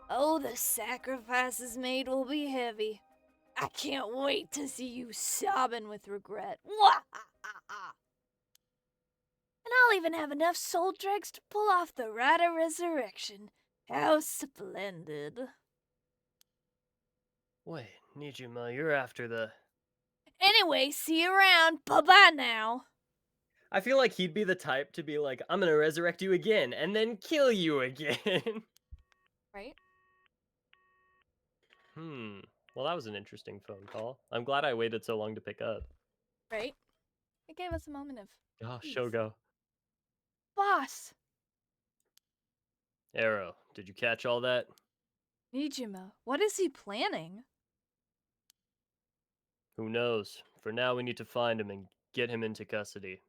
Oh, the sacrifices made will be heavy. I can't wait to see you sobbing with regret. And I'll even have enough soul dregs to pull off the rite of resurrection. How splendid. Wait, Nijima, you're after the... Anyway, see you around. Bye-bye now. I feel like he'd be the type to be like, I'm gonna resurrect you again, and then kill you again. Right? Well, that was an interesting phone call. I'm glad I waited so long to pick up. Right? It gave us a moment of Oh, peace. Shogo. Boss! Arrow, did you catch all that? Nijima, what is he planning? Who knows? For now, we need to find him and get him into custody.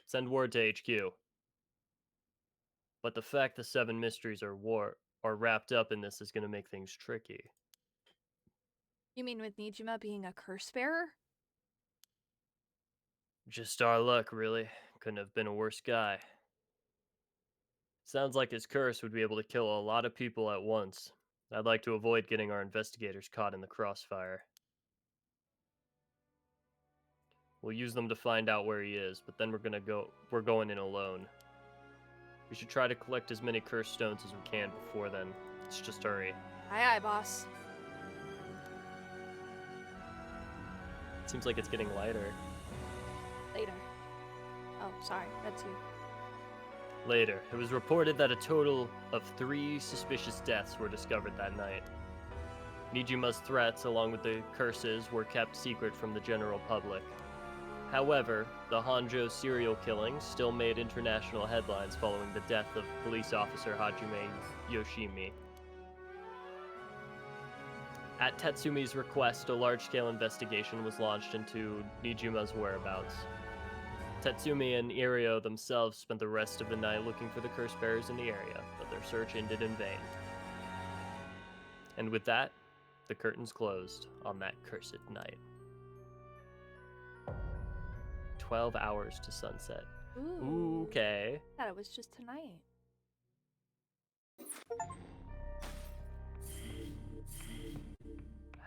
Send word to HQ. But the fact the seven mysteries are wrapped up in this is going to make things tricky. You mean with Nijima being a curse bearer? Just our luck, really. Couldn't have been a worse guy. Sounds like his curse would be able to kill a lot of people at once. I'd like to avoid getting our investigators caught in the crossfire. We'll use them to find out where he is, but then we're going in alone. We should try to collect as many curse stones as we can before then. Let's just hurry. Aye, aye, boss. Seems like it's getting lighter. Later. Oh, sorry, that's you. Later, it was reported that a total of 3 suspicious deaths were discovered that night. Nijima's threats, along with the curses, were kept secret from the general public. However, the Honjo serial killings still made international headlines following the death of police officer Hajime Yoshimi. At Tetsumi's request, a large-scale investigation was launched into Nijima's whereabouts. Tetsumi and Irio themselves spent the rest of the night looking for the curse bearers in the area, but their search ended in vain. And with that, the curtains closed on that cursed night. 12 hours to sunset. Ooh. Okay. Thought it was just tonight.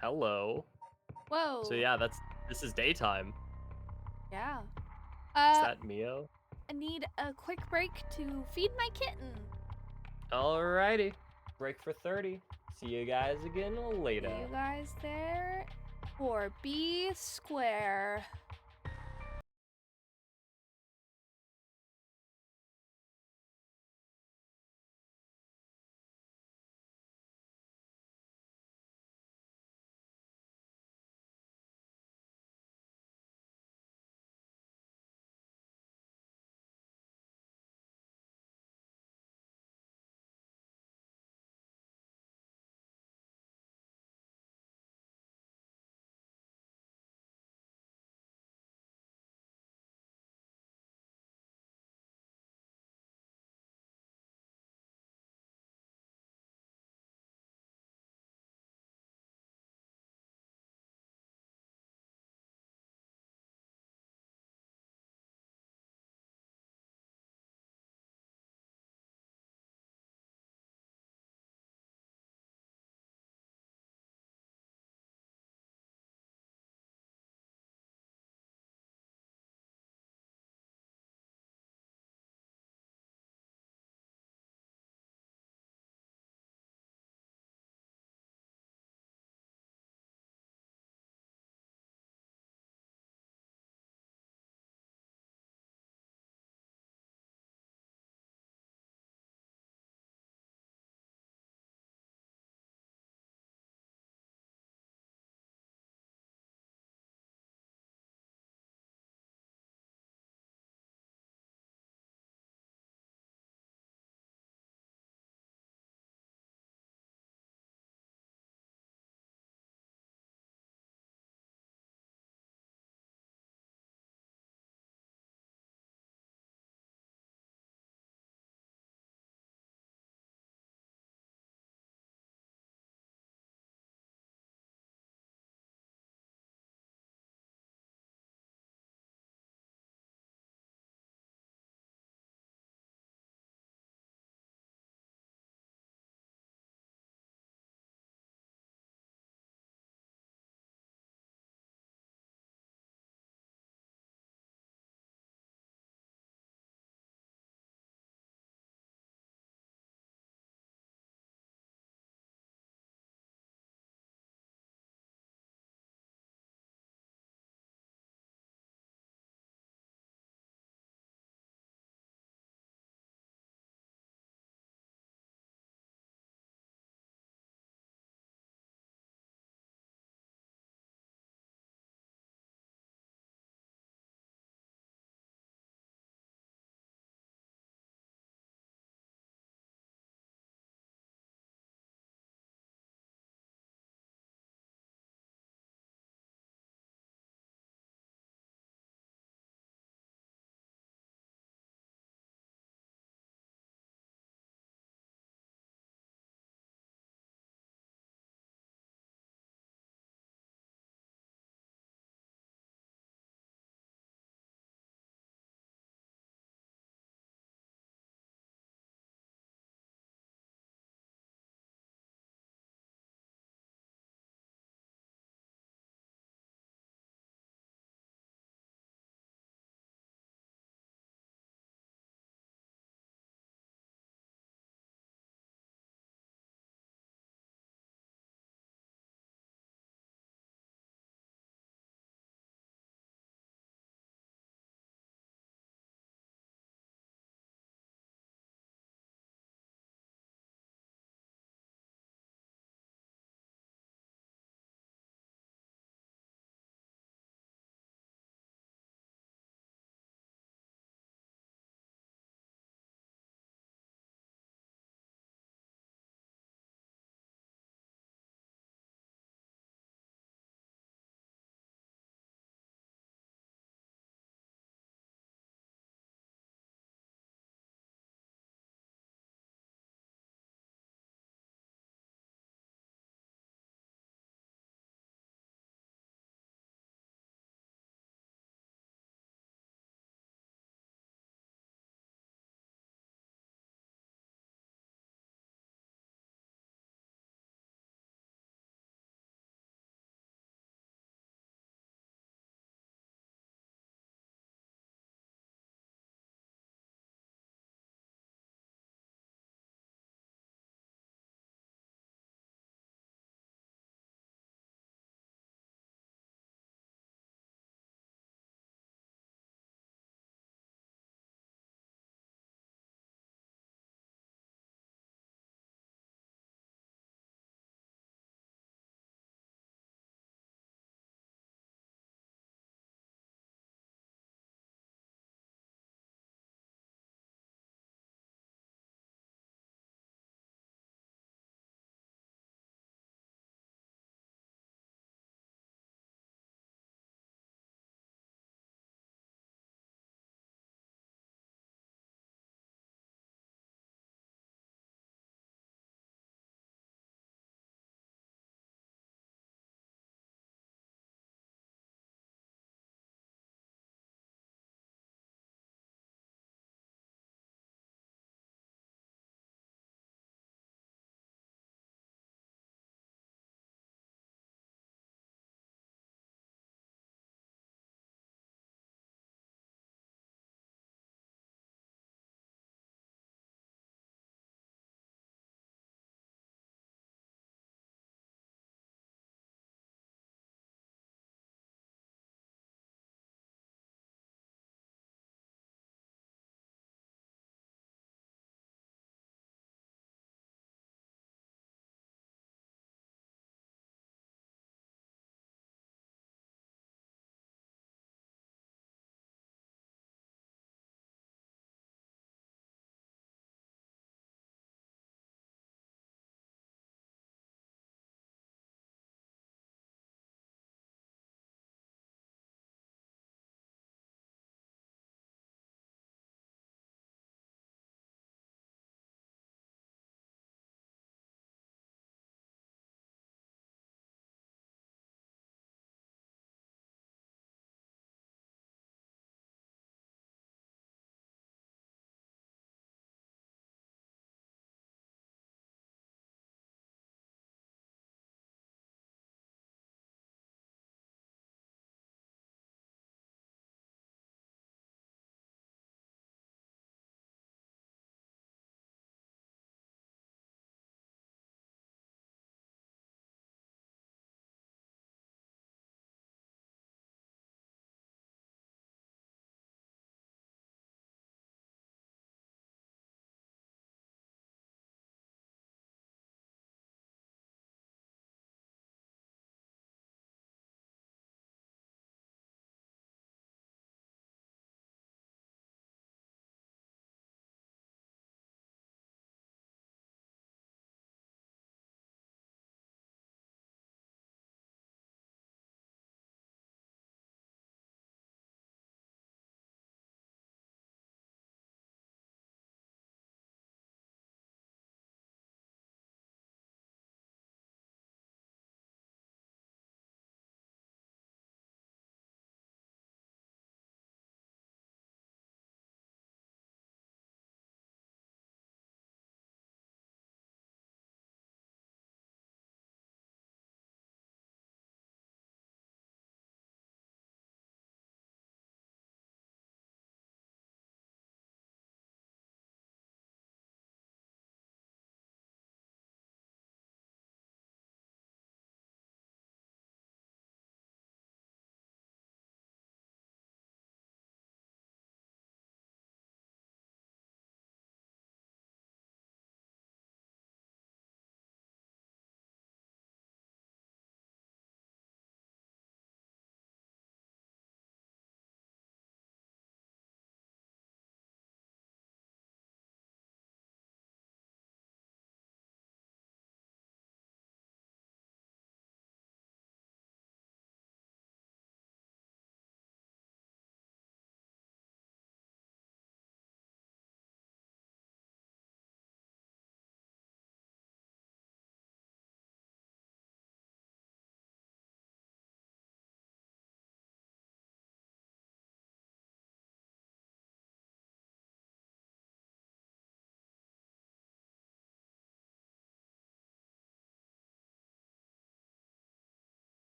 Hello. Whoa. So yeah, this is daytime. Yeah. Is that Mio? I need a quick break to feed my kitten. Alrighty. Break for 30. See you guys again later. See you guys there for B square.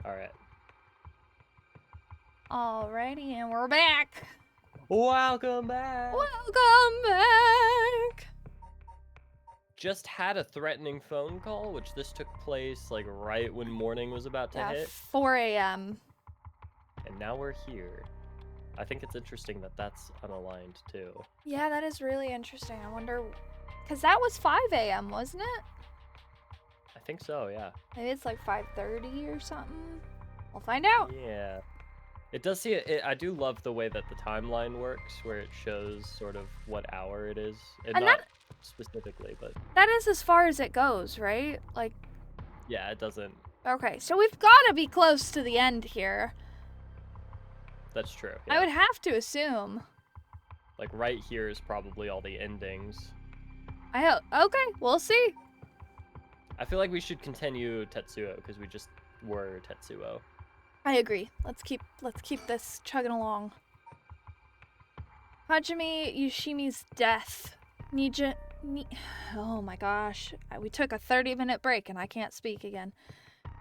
Alright. Alrighty, and we're back. Welcome back! Welcome back. Just had a threatening phone call, which this took place like right when morning was about to Yeah, hit. 4 a.m. And now we're here. I think it's interesting that that's unaligned too. Yeah, that is really interesting. I wonder, because that was 5 a.m., wasn't it? I think so, yeah. Maybe it's like 5:30 or something. We'll find out. Yeah. It does see it. I do love the way that the timeline works, where it shows sort of what hour it is. And Not specifically, but That is as far as it goes, right? Like, yeah, it doesn't. okay, so we've got to be close to the end here. That's true. I Yeah. would have to assume. Like right here is probably all the endings. I hope. Okay, we'll see. I feel like we should continue Tetsuo because we just were Tetsuo. I agree. Let's keep this chugging along. Hajime Yoshimi's death. Oh my gosh. We took a 30-minute break and I can't speak again.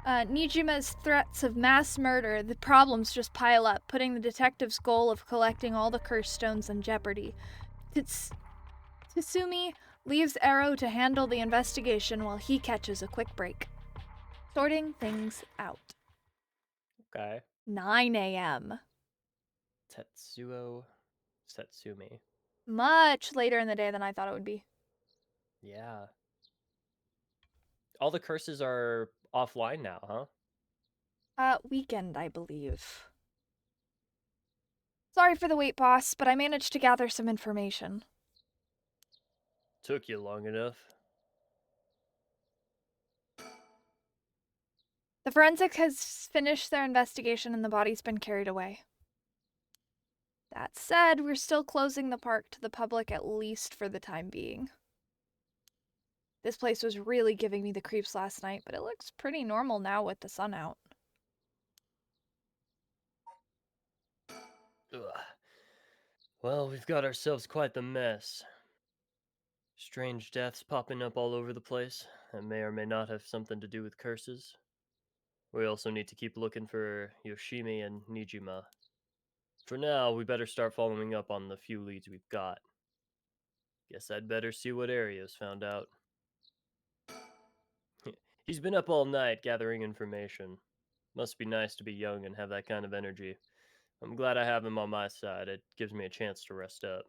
Nijima's threats of mass murder, the problems just pile up, putting the detective's goal of collecting all the curse stones in jeopardy. Tsumi leaves Ero to handle the investigation while he catches a quick break. Sorting things out. Okay. 9 a.m. Tetsuo Setsumi. Much later in the day than I thought it would be. Yeah. All the curses are offline now, huh? Weekend, I believe. Sorry for the wait, boss, but I managed to gather some information. Took you long enough. The forensic has finished their investigation and the body's been carried away. That said, we're still closing the park to the public, at least for the time being. This place was really giving me the creeps last night, but it looks pretty normal now with the sun out. Ugh. Well, we've got ourselves quite the mess. Strange deaths popping up all over the place that may or may not have something to do with curses. We also need to keep looking for Yoshimi and Nijima. For now, we better start following up on the few leads we've got. Guess I'd better see what Ario's found out. He's been up all night gathering information. Must be nice to be young and have that kind of energy. I'm glad I have him on my side. It gives me a chance to rest up.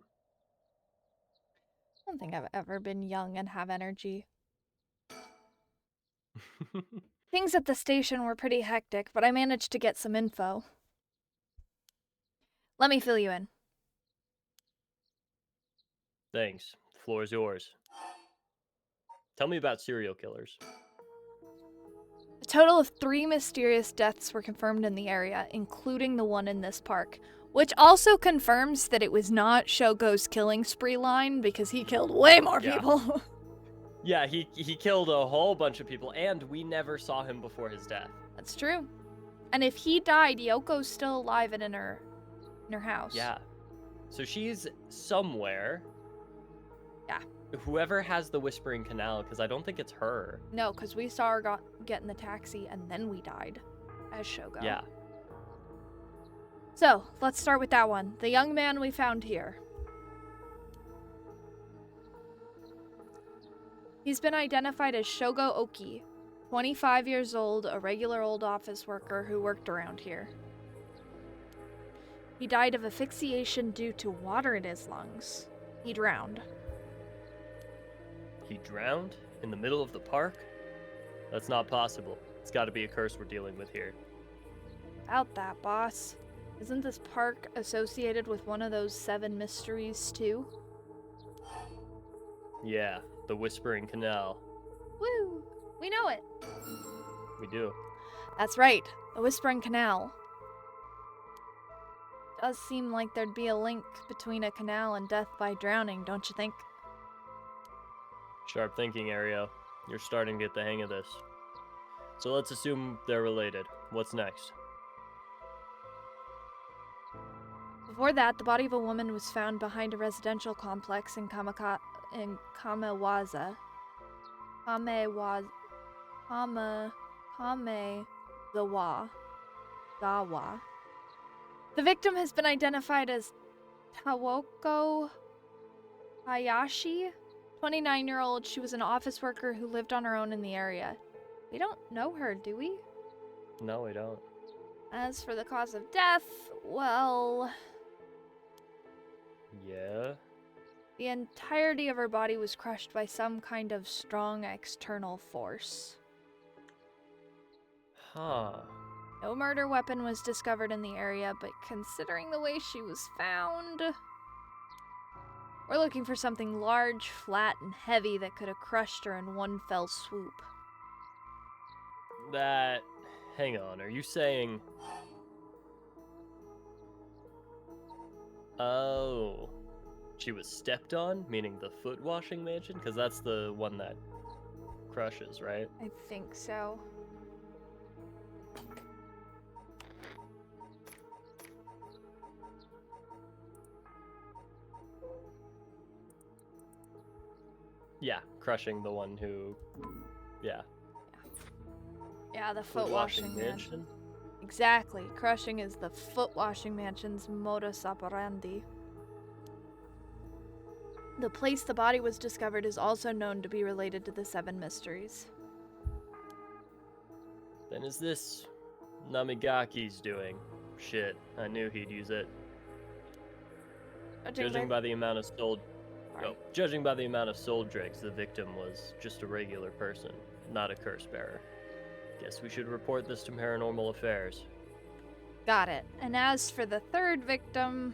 I don't think I've ever been young and have energy. Things at the station were pretty hectic, but I managed to get some info. Let me fill you in. Thanks. The floor is yours. Tell me about serial killers. A total of 3 mysterious deaths were confirmed in the area, including the one in this park, which also confirms that it was not Shogo's killing spree line, because he killed way more people. Yeah, he killed a whole bunch of people, and we never saw him before his death. That's true. And if he died, Yoko's still alive and in her house. Yeah. So she's somewhere. Yeah. Whoever has the Whispering Canal, because I don't think it's her. No, because we saw her get in the taxi and then we died as Shogo. Yeah. So, let's start with that one. The young man we found here. He's been identified as Shogo Oki, 25 years old, a regular old office worker who worked around here. He died of asphyxiation due to water in his lungs. He drowned. He drowned in the middle of the park? That's not possible. It's got to be a curse we're dealing with here. About that, boss. Isn't this park associated with one of those 7 mysteries, too? Yeah, the Whispering Canal. Woo! We know it! We do. That's right, the Whispering Canal. Does seem like there'd be a link between a canal and death by drowning, don't you think? Sharp thinking, Ario. You're starting to get the hang of this. So let's assume they're related. What's next? Before that, the body of a woman was found behind a residential complex in Kamewaza. Kamezawa. Gawa. The victim has been identified as Tawoko Hayashi, 29-year-old. She was an office worker who lived on her own in the area. We don't know her, do we? No, we don't. As for the cause of death, well, Yeah. the entirety of her body was crushed by some kind of strong external force. Huh. No murder weapon was discovered in the area, but considering the way she was found, we're looking for something large, flat, and heavy that could have crushed her in one fell swoop. That. Hang on, are you saying. Oh. She was stepped on, meaning the foot washing mansion? Because that's the one that crushes, right? I think so. Yeah, crushing the one who. Yeah. Yeah, the foot washing mansion. mansion? Exactly. Crushing is the foot washing mansion's modus operandi. The place the body was discovered is also known to be related to the Seven Mysteries. Then is this Namigaki's doing? Shit, I knew he'd use it. Judging by the amount of judging by the amount of soul dregs, the victim was just a regular person, not a curse bearer. Guess we should report this to Paranormal Affairs. Got it. And as for the third victim,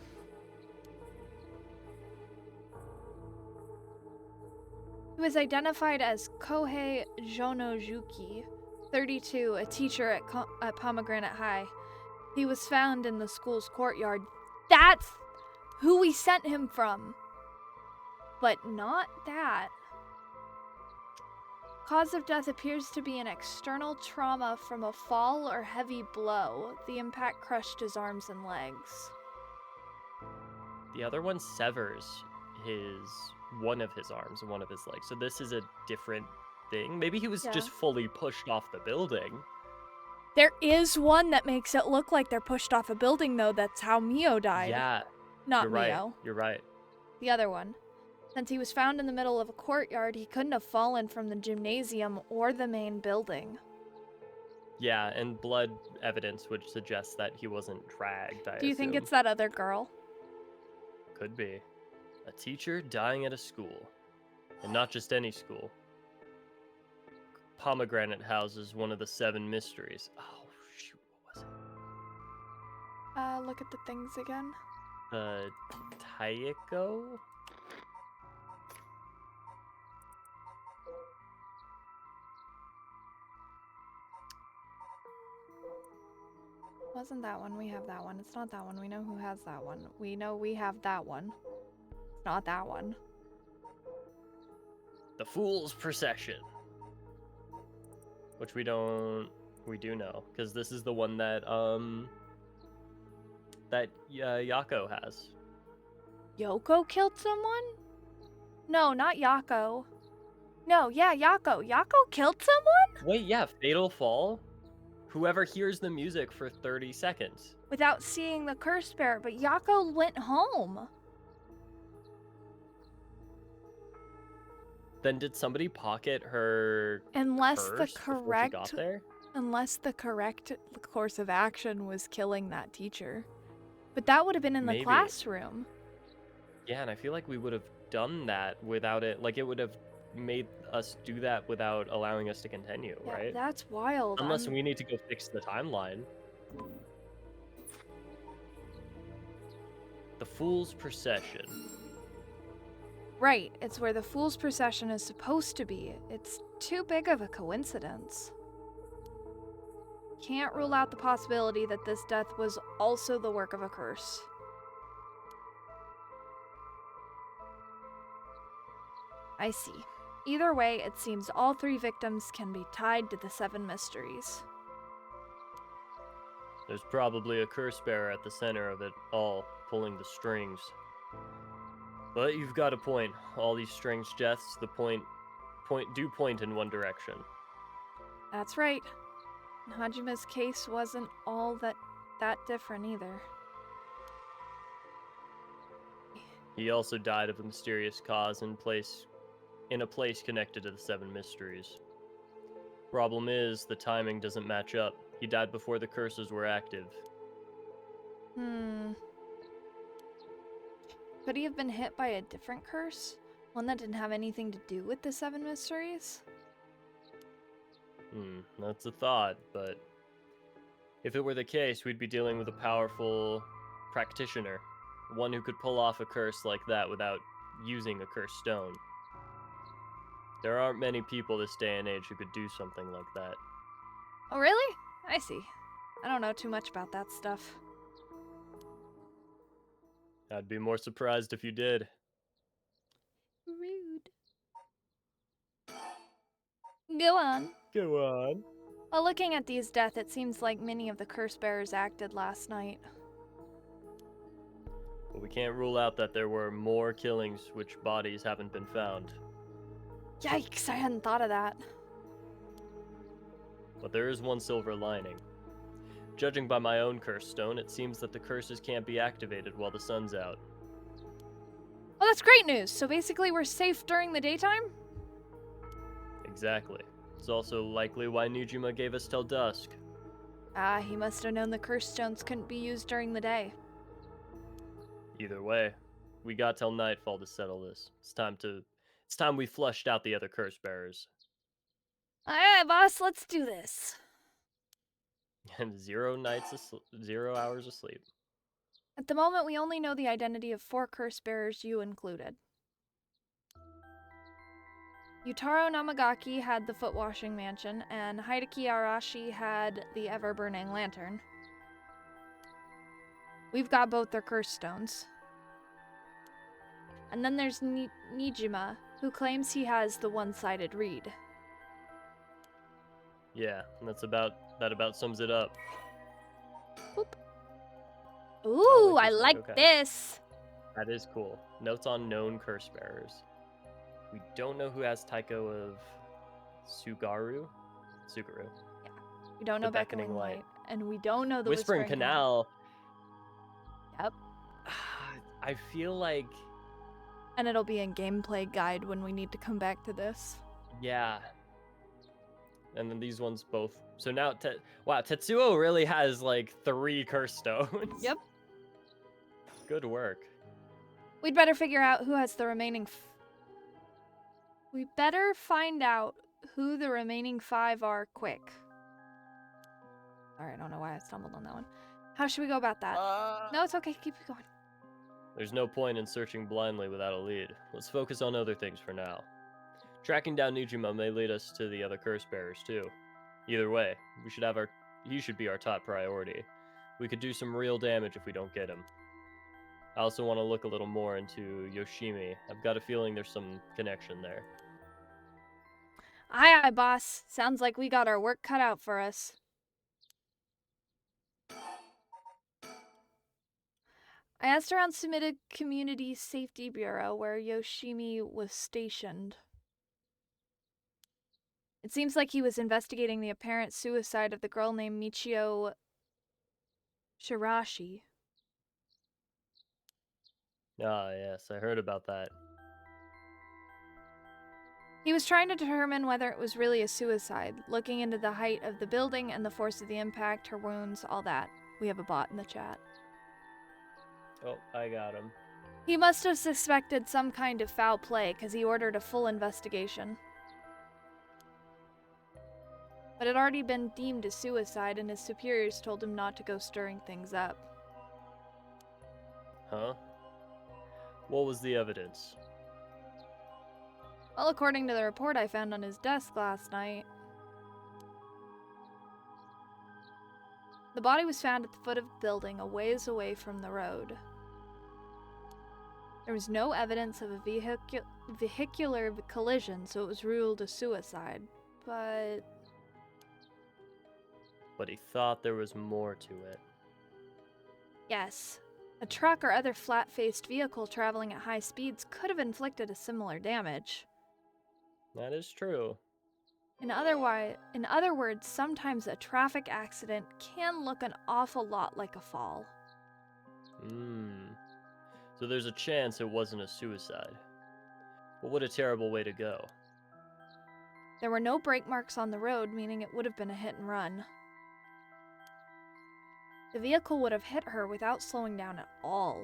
he was identified as Kohei Jonojuki, 32, a teacher at Pomegranate High. He was found in the school's courtyard. That's who we sent him from. But not that. Cause of death appears to be an external trauma from a fall or heavy blow. The impact crushed his arms and legs. The other one severs one of his arms and one of his legs. So this is a different thing. Maybe he was just fully pushed off the building. There is one that makes it look like they're pushed off a building, though. That's how Mio died. Yeah. Not you're Mio. Right. You're right. The other one. Since he was found in the middle of a courtyard, he couldn't have fallen from the gymnasium or the main building. Yeah, and blood evidence would suggest that he wasn't dragged, I Do you think assume. it's that other girl? Could be. A teacher dying at a school. And not just any school. Pomegranate houses one of the Seven Mysteries. Oh, shoot, what was it? Look at the things again. Taiko? Wasn't that one. We have that one. It's not that one. We know who has that one. We know we have that one. It's not that one. The Fool's Procession. Which we do know, because this is the one that, Yako has. Yoko killed someone? No, not Yako. No, yeah, Yako. Yako killed someone? Wait, yeah, Fatal Fall? Whoever hears the music for 30 seconds. Without seeing the curse bearer, but Yako went home. Then did somebody pocket her Unless the purse before she got there? Unless the correct course of action was killing that teacher. But that would have been in the Maybe. classroom. Yeah, and I feel like we would have done that without it. Like, it would have made us do that without allowing us to continue, Yeah, right? that's wild. Unless we need to go fix the timeline. The Fool's Procession. Right, it's where the Fool's Procession is supposed to be. It's too big of a coincidence. Can't rule out the possibility that this death was also the work of a curse. I see. Either way, it seems all three victims can be tied to the Seven Mysteries. There's probably a curse bearer at the center of it all, pulling the strings. But you've got a point. All these strange deaths, do point in one direction. That's right. Hajime's case wasn't all that that different either. He also died of a mysterious cause in a place connected to the Seven Mysteries. Problem is, the timing doesn't match up. He died before the curses were active. Could he have been hit by a different curse? One that didn't have anything to do with the Seven Mysteries? That's a thought, but if it were the case, we'd be dealing with a powerful practitioner. One who could pull off a curse like that without using a cursed stone. There aren't many people this day and age who could do something like that. Oh, really? I see. I don't know too much about that stuff. I'd be more surprised if you did. Rude. Go on. Go on. Well, looking at these deaths, it seems like many of the curse bearers acted last night. But we can't rule out that there were more killings which bodies haven't been found. Yikes, I hadn't thought of that. But there is one silver lining. Judging by my own curse stone, it seems that the curses can't be activated while the sun's out. Oh, that's great news. So basically we're safe during the daytime? Exactly. It's also likely why Nijima gave us till dusk. Ah, he must have known the curse stones couldn't be used during the day. Either way, we got till nightfall to settle this. It's time we flushed out the other curse bearers. Aye, boss, let's do this. And 0 hours of sleep. At the moment, we only know the identity of 4 curse bearers, you included. Yutaro Namagaki had the foot washing mansion, and Hideki Arashi had the ever-burning lantern. We've got both their curse stones. And then there's Nijima, who claims he has the one-sided reed. Yeah, and that about sums it up. Boop. Ooh, I like Okay. this! That is cool. Notes on known curse bearers. We don't know who has Taiko of Sugaru. We don't know The Beckoning Beckoning Light. Light, and we don't know the Whispering Canal. Yep. I feel like, And it'll be in gameplay guide when we need to come back to this. yeah. And then these ones both. So now, wow, Tetsuo really has like 3 curse stones. Yep. Good work. We'd better figure out who has the remaining. We better find out who the remaining 5 are quick. Sorry, I don't know why I stumbled on that one. How should we go about that? No, it's okay. Keep it going. There's no point in searching blindly without a lead. Let's focus on other things for now. Tracking down Nijima may lead us to the other curse bearers too. Either way, he should be our top priority. We could do some real damage if we don't get him. I also want to look a little more into Yoshimi. I've got a feeling there's some connection there. Aye, aye, boss. Sounds like we got our work cut out for us. I asked around Sumida Community Safety Bureau where Yoshimi was stationed. It seems like he was investigating the apparent suicide of the girl named Michio Shirashi. Ah, yes, I heard about that. He was trying to determine whether it was really a suicide, looking into the height of the building and the force of the impact, her wounds, all that. We have a bot in the chat. Oh, I got him. He must have suspected some kind of foul play because he ordered a full investigation. But it had already been deemed a suicide and his superiors told him not to go stirring things up. Huh? What was the evidence? Well, according to the report I found on his desk last night, the body was found at the foot of the building a ways away from the road. There was no evidence of a vehicular collision, so it was ruled a suicide. But He thought there was more to it. yes, a truck or other flat-faced vehicle traveling at high speeds could have inflicted a similar damage. That is true. In other words, sometimes a traffic accident can look an awful lot like a fall. So there's a chance it wasn't a suicide. But what a terrible way to go. There were no brake marks on the road, meaning it would have been a hit and run. The vehicle would have hit her without slowing down at all.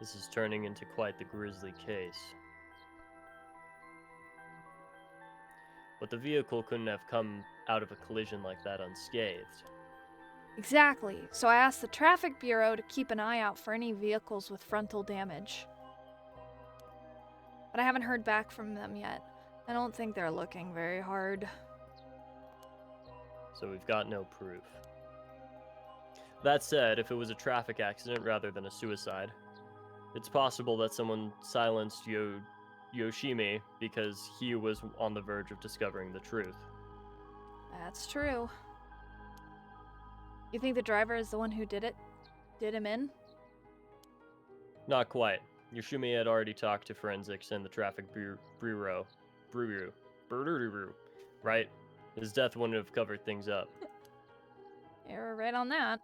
This is turning into quite the grisly case. But the vehicle couldn't have come out of a collision like that unscathed. Exactly, so I asked the Traffic Bureau to keep an eye out for any vehicles with frontal damage. But I haven't heard back from them yet. I don't think they're looking very hard. So we've got no proof. That said, if it was a traffic accident rather than a suicide, it's possible that someone silenced Yoshimi because he was on the verge of discovering the truth. That's true. You think the driver is the one who did it? Did him in? Not quite. Yoshimi had already talked to forensics and the traffic bureau. Right? His death wouldn't have covered things up. You're right on that.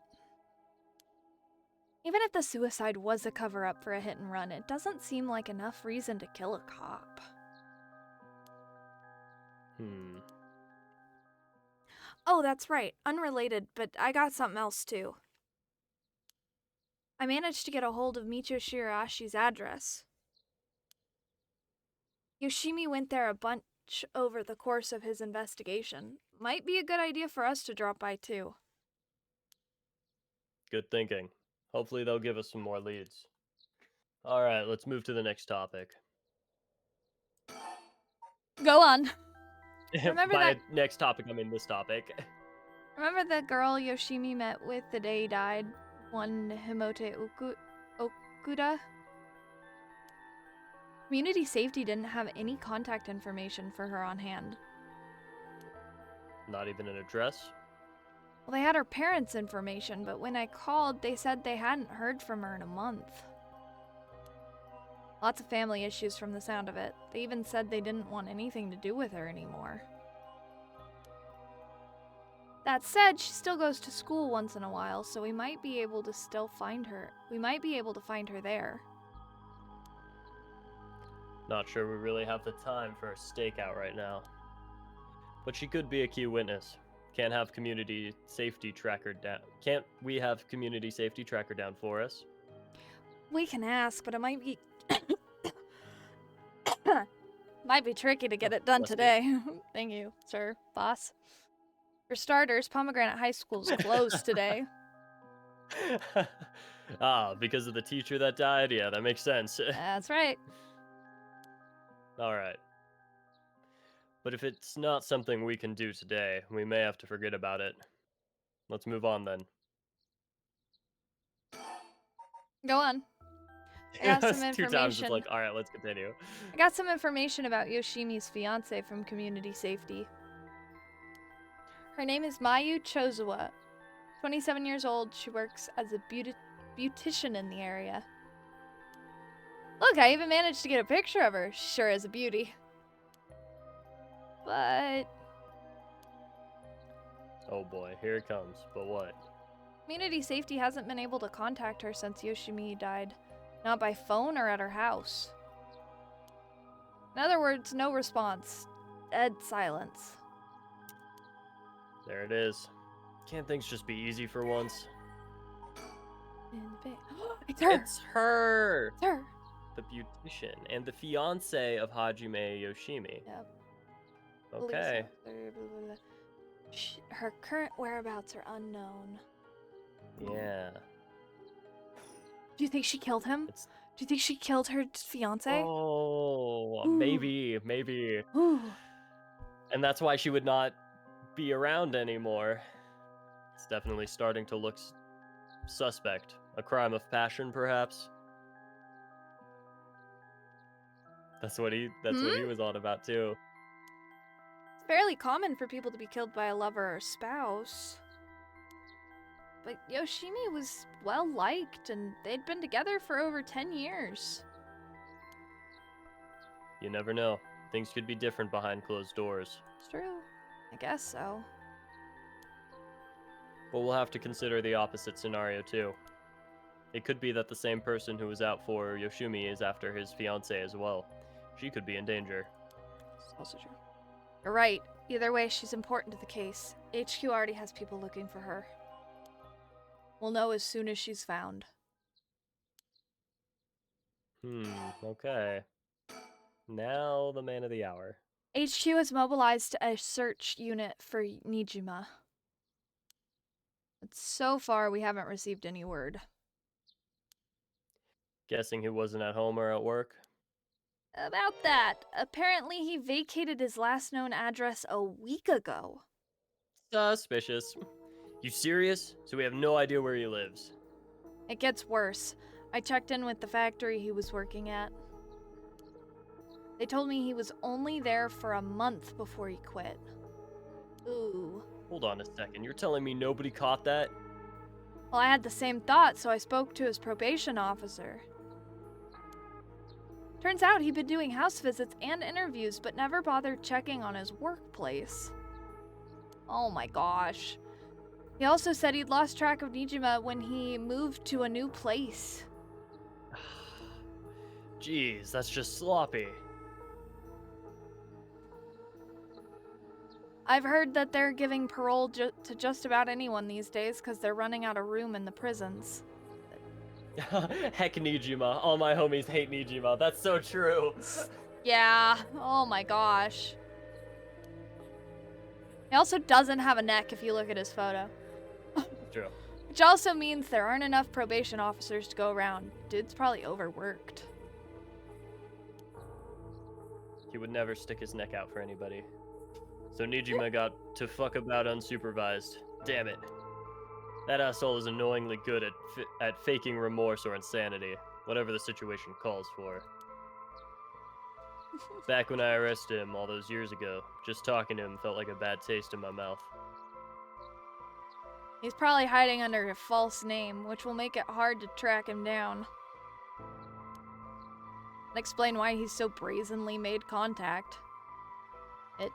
Even if the suicide was a cover-up for a hit and run, it doesn't seem like enough reason to kill a cop. Oh, that's right. Unrelated, but I got something else too. I managed to get a hold of Michio Shirashi's address. Yoshimi went there a bunch over the course of his investigation. Might be a good idea for us to drop by too. Good thinking. Hopefully they'll give us some more leads. Alright, let's move to the next topic. Go on. Remember By that- next topic, I mean this topic. Remember the girl Yoshimi met with the day he died? One Himote Okuda? Community safety didn't have any contact information for her on hand. Not even an address? Well, they had her parents' information, but when I called, they said they hadn't heard from her in a month. Lots of family issues from the sound of it. They even said they didn't want anything to do with her anymore. That said, she still goes to school once in a while, so we might be able to still find her. We might be able to find her there. Not sure we really have the time for a stakeout right now. But she could be a key witness. Can't have community safety tracker down. Can't we have community safety tracker down for us? We can ask, but it might be might be tricky to get it done Bless you. today. Thank you, sir, boss. For starters, Pomegranate High School is closed today. Because of the teacher that died? Yeah, that makes sense. That's right. Alright. But if it's not something we can do today, we may have to forget about it. Let's move on then. Go on. I got some Two times information. it's like, alright, let's continue. I got some information about Yoshimi's fiance from Community Safety. Her name is Mayu Chozawa. 27 years old, she works as a beautician in the area. Look, I even managed to get a picture of her. She sure is a beauty. But Oh boy, here it comes. But what? Community Safety hasn't been able to contact her since Yoshimi died. Not by phone or at her house. In other words, no response. Dead silence. There it is. Can't things just be easy for once? It's her! It's her! It's her! The beautician and the fiance of Hajime Yoshimi. Yep. Okay. Her current whereabouts are unknown. Yeah. Do you think she killed him? It's... Do you think she killed her fiance? Oh, Ooh. maybe. Ooh. And that's why she would not be around anymore. It's definitely starting to look suspect. A crime of passion, perhaps? That's what he was on about too. It's fairly common for people to be killed by a lover or spouse. But Yoshimi was well liked, and they'd been together for over 10 years. You never know. Things could be different behind closed doors. It's true. I guess so. But we'll have to consider the opposite scenario too. It could be that the same person who was out for Yoshimi is after his fiancée as well. She could be in danger. It's also true. You're right. Either way, she's important to the case. HQ already has people looking for her. We'll know as soon as she's found. Okay. Now the man of the hour. HQ has mobilized a search unit for Nijima. But so far, we haven't received any word. Guessing he wasn't at home or at work? About that, apparently he vacated his last known address a week ago. Suspicious. You serious? So we have no idea where he lives. It gets worse. I checked in with the factory he was working at. They told me he was only there for a month before he quit. Ooh. Hold on a second, you're telling me nobody caught that? Well, I had the same thought, so I spoke to his probation officer. Turns out he'd been doing house visits and interviews, but never bothered checking on his workplace. Oh my gosh. He also said he'd lost track of Nijima when he moved to a new place. Jeez, that's just sloppy. I've heard that they're giving parole to just about anyone these days because they're running out of room in the prisons. Heck Nijima. All my homies hate Nijima. That's so true. Yeah, oh my gosh. He also doesn't have a neck if you look at his photo. True. Which also means there aren't enough probation officers to go around. Dude's probably overworked. He would never stick his neck out for anybody. So Nijima got to fuck about unsupervised. Damn it. That asshole is annoyingly good at faking remorse or insanity, whatever the situation calls for. Back when I arrested him all those years ago, just talking to him felt like a bad taste in my mouth. He's probably hiding under a false name, which will make it hard to track him down. And explain why he's so brazenly made contact. It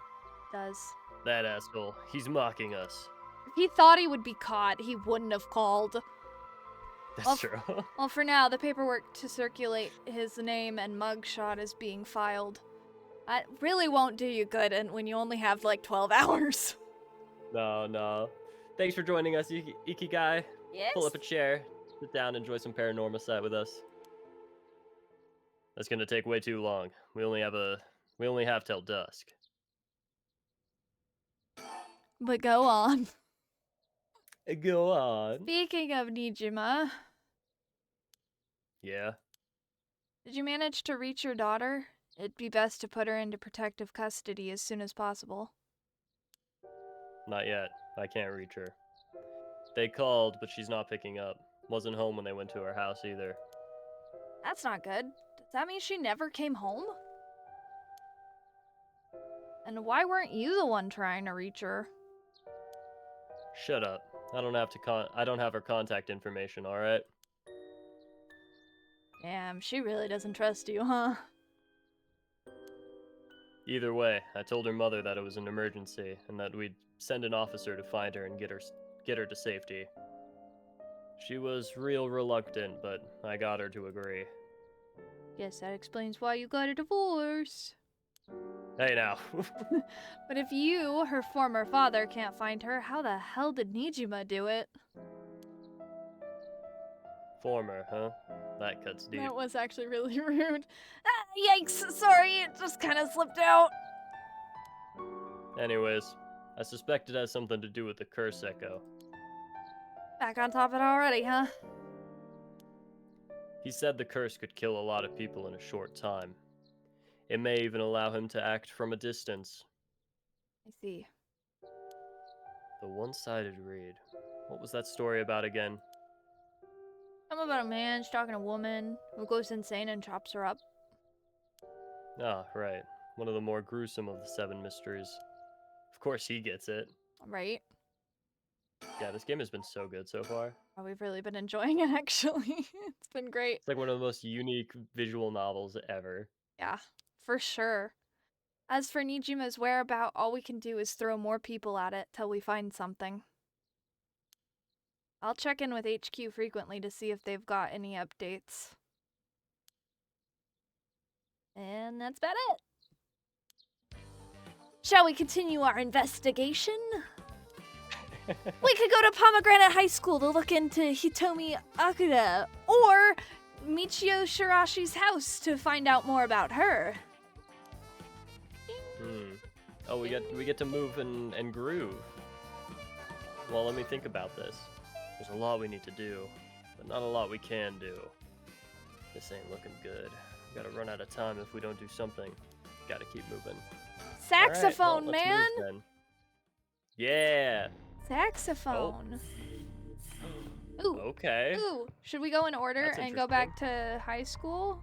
does. That asshole, he's mocking us. If he thought he would be caught, he wouldn't have called. That's true. Well, for now, the paperwork to circulate his name and mugshot is being filed. That really won't do you good when you only have like 12 hours. No. Thanks for joining us, Ikigai. Yes? Pull up a chair, sit down, enjoy some Paranormasight with us. That's gonna take way too long. We only have till dusk. But go on. Go on. Speaking of Nijima, Yeah. did you manage to reach your daughter? It'd be best to put her into protective custody as soon as possible. Not yet. I can't reach her. They called, but she's not picking up. Wasn't home when they went to her house either. That's not good. Does that mean she never came home? And why weren't you the one trying to reach her? Shut up. I don't have her contact information, all right? Damn, she really doesn't trust you, huh? Either way, I told her mother that it was an emergency and that we'd send an officer to find her and get her to safety. She was real reluctant, but I got her to agree. Guess that explains why you got a divorce. Hey now. But if you, her former father, can't find her, how the hell did Nijima do it? Former, huh? That cuts deep. That was actually really rude. Ah, yikes, sorry, it just kind of slipped out. Anyways, I suspect it has something to do with the curse echo. Back on top of it already, huh? He said the curse could kill a lot of people in a short time. It may even allow him to act from a distance. I see. The one-sided read. What was that story about again? Something about a man stalking a woman who goes insane and chops her up. Ah, right. One of the more gruesome of the 7 mysteries. Of course he gets it. Right? Yeah, this game has been so good so far. Oh, we've really been enjoying it, actually. It's been great. It's like one of the most unique visual novels ever. Yeah, for sure. As for Nijima's whereabout, all we can do is throw more people at it till we find something. I'll check in with HQ frequently to see if they've got any updates. And that's about it. Shall we continue our investigation? We could go to Pomegranate High School to look into Hitomi Akira, or Michio Shirashi's house to find out more about her. Oh, we get to move and groove. Well, let me think about this. There's a lot we need to do, but not a lot we can do. This ain't looking good. We gotta run out of time if we don't do something. Gotta keep moving. Saxophone, All right, well, let's man! move then. Yeah! Saxophone. Ooh. Okay. Ooh. Should we go in order That's and go back to high school?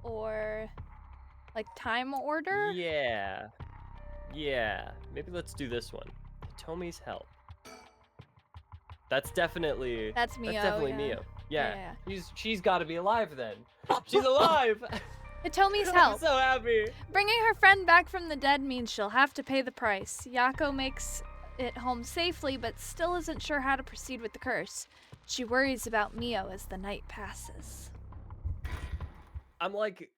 Or, like, time order? Yeah. Yeah. Maybe let's do this one. Hitomi's help. That's definitely... That's Mio. That's definitely yeah. Mio. Yeah. Yeah. She's got to be alive then. She's alive! Hitomi's I'm help. so happy. Bringing her friend back from the dead means she'll have to pay the price. Yako makes it home safely, but still isn't sure how to proceed with the curse. She worries about Mio as the night passes. I'm like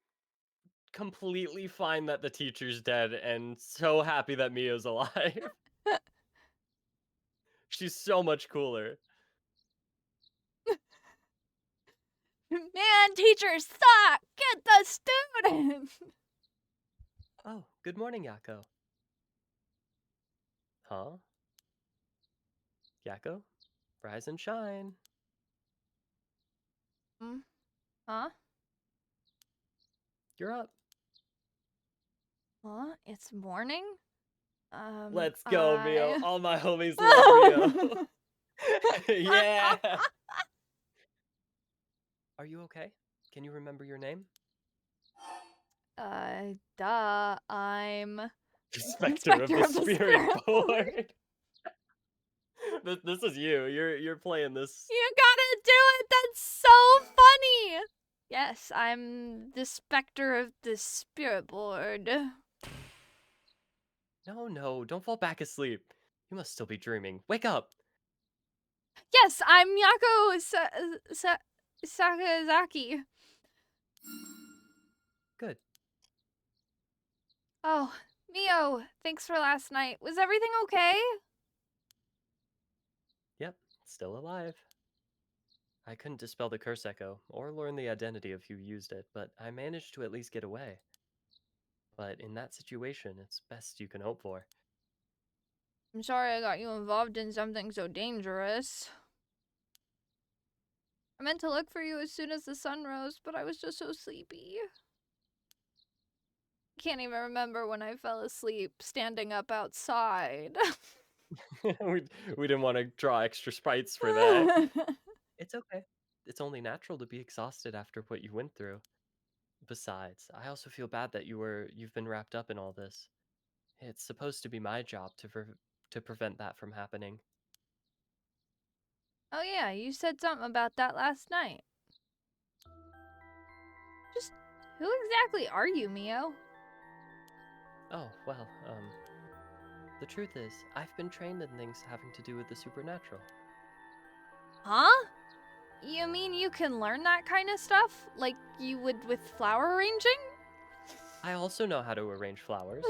completely fine that the teacher's dead and so happy that Mio's alive. She's so much cooler. Man, teacher, stop! Get the student! Oh, good morning, Yako. Huh? Yako? Rise and shine. Huh? You're up. Huh? It's morning? Let's go, Mio. All my homies love Mio. Yeah. Are you okay? Can you remember your name? Duh, I'm... Inspector of the Inspector of the Spirit Spirit Board. This is you. You're playing this. You gotta do it! That's so funny! Yes, I'm the Spectre of the Spirit Board. No, don't fall back asleep. You must still be dreaming. Wake up. Yes, I'm Yako Sakazaki. Good. Oh, Mio, thanks for last night. Was everything okay? Yep, still alive. I couldn't dispel the curse echo, or learn the identity of who used it, but I managed to at least get away. But in that situation, it's best you can hope for. I'm sorry I got you involved in something so dangerous. I meant to look for you as soon as the sun rose, but I was just so sleepy. Can't even remember when I fell asleep standing up outside. we didn't want to draw extra sprites for that. It's okay. It's only natural to be exhausted after what you went through. Besides, I also feel bad that you've been wrapped up in all this. It's supposed to be my job to prevent that from happening. Oh yeah, you said something about that last night. Just who exactly are you, Mio? Oh, well, the truth is, I've been trained in things having to do with the supernatural. Huh? You mean you can learn that kind of stuff? Like you would with flower arranging? I also know how to arrange flowers.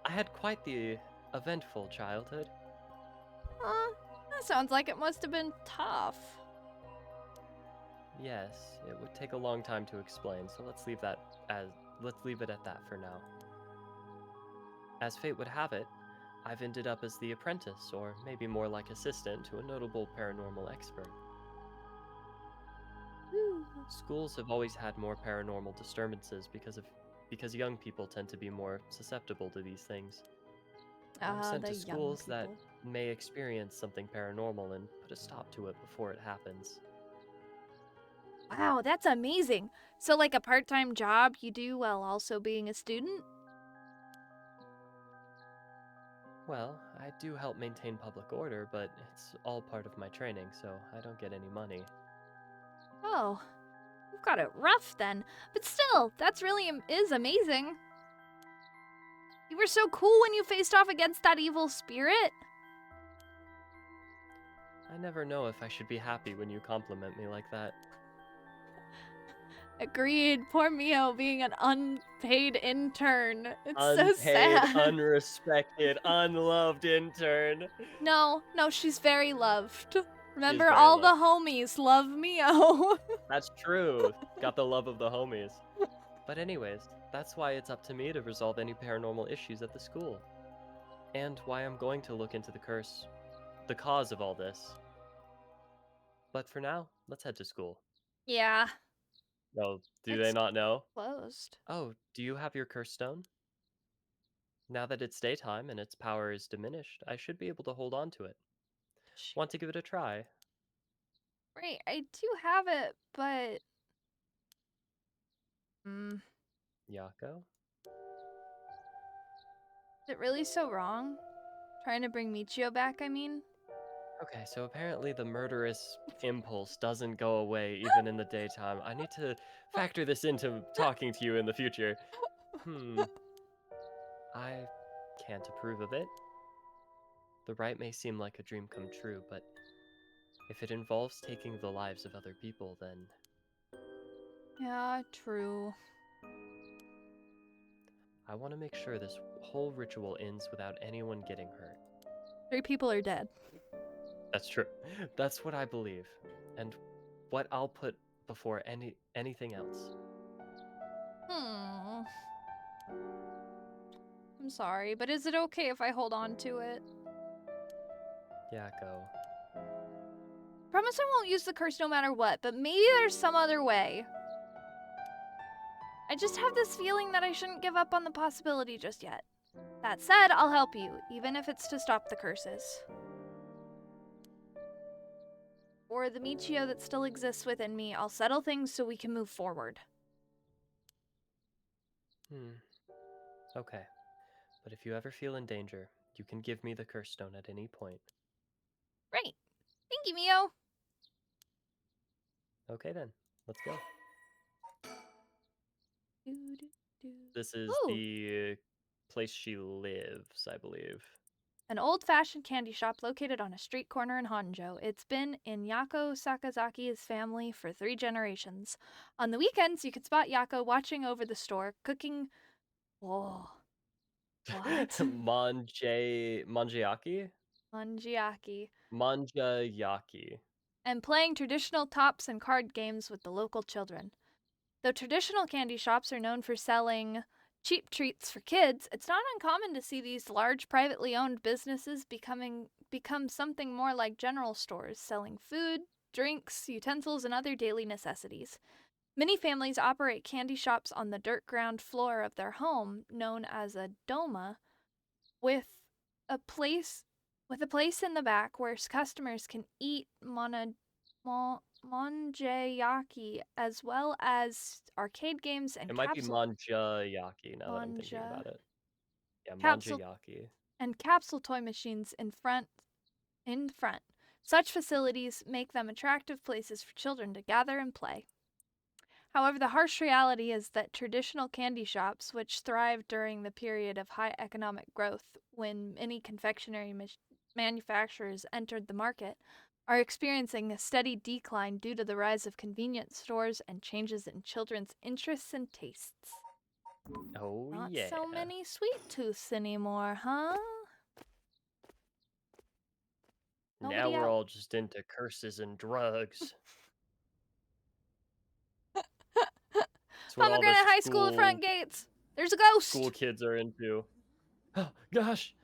I had quite the eventful childhood. That sounds like it must have been tough. Yes, it would take a long time to explain, so let's leave it at that for now. As fate would have it, I've ended up as the apprentice, or maybe more like assistant, to a notable paranormal expert. Schools have always had more paranormal disturbances because young people tend to be more susceptible to these things. I'm sent the to young schools that people. may experience something paranormal and put a stop to it before it happens. Wow, that's amazing. So like a part-time job you do while also being a student? Well, I do help maintain public order, but it's all part of my training, so I don't get any money. Oh, you've got it rough then. But still, that's really is amazing. You were so cool when you faced off against that evil spirit. I never know if I should be happy when you compliment me like that. Agreed. Poor Mio being an unpaid intern. It's so Unpaid, sad. unrespected, unloved intern. No, she's very loved. Remember, very all loved. the homies love Mio. That's true. Got the love of the homies. But anyways, that's why it's up to me to resolve any paranormal issues at the school. And why I'm going to look into the curse, the cause of all this. But for now, let's head to school. Yeah. Oh, do It's they not know? closed. Oh, do you have your curse stone? Now that it's daytime and its power is diminished, I should be able to hold on to it. Want to give it a try? Right, I do have it, but... Yako? Is it really so wrong? Trying to bring Michio back, I mean? Okay, so apparently the murderous impulse doesn't go away even in the daytime. I need to factor this into talking to you in the future. I can't approve of it. The right may seem like a dream come true, but if it involves taking the lives of other people, then... Yeah, true. I want to make sure this whole ritual ends without anyone getting hurt. 3 people are dead. That's true. That's what I believe. And what I'll put before anything else. I'm sorry, but is it okay if I hold on to it? Yako. Promise I won't use the curse no matter what, but maybe there's some other way. I just have this feeling that I shouldn't give up on the possibility just yet. That said, I'll help you, even if it's to stop the curses. For the Michio that still exists within me, I'll settle things so we can move forward. Okay. But if you ever feel in danger, you can give me the curse stone at any point. Great. Thank you, Mio. Okay then, let's go. This is Ooh. the place she lives, I believe. An old-fashioned candy shop located on a street corner in Honjo. It's been in Yako Sakazaki's family for 3 generations. On the weekends, you can spot Yako watching over the store, cooking... Whoa. What? Manjayaki? Manjiaki. Manjayaki. And playing traditional tops and card games with the local children. Though traditional candy shops are known for selling cheap treats for kids, it's not uncommon to see these large privately owned businesses become something more like general stores, selling food, drinks, utensils, and other daily necessities. Many families operate candy shops on the dirt ground floor of their home, known as a doma, with a place in the back where customers can eat manjayaki, as well as arcade games and It might be Manjayaki now that I'm thinking about it. Yeah, Manjayaki. And capsule toy machines in front. Such facilities make them attractive places for children to gather and play. However, the harsh reality is that traditional candy shops, which thrived during the period of high economic growth when many confectionery manufacturers entered the market, are experiencing a steady decline due to the rise of convenience stores and changes in children's interests and tastes. Oh, Not yeah. so many sweet tooths anymore, huh? Now we're all just into curses and drugs. Pomegranate High School front gates! There's a ghost! School kids are into. Oh, gosh!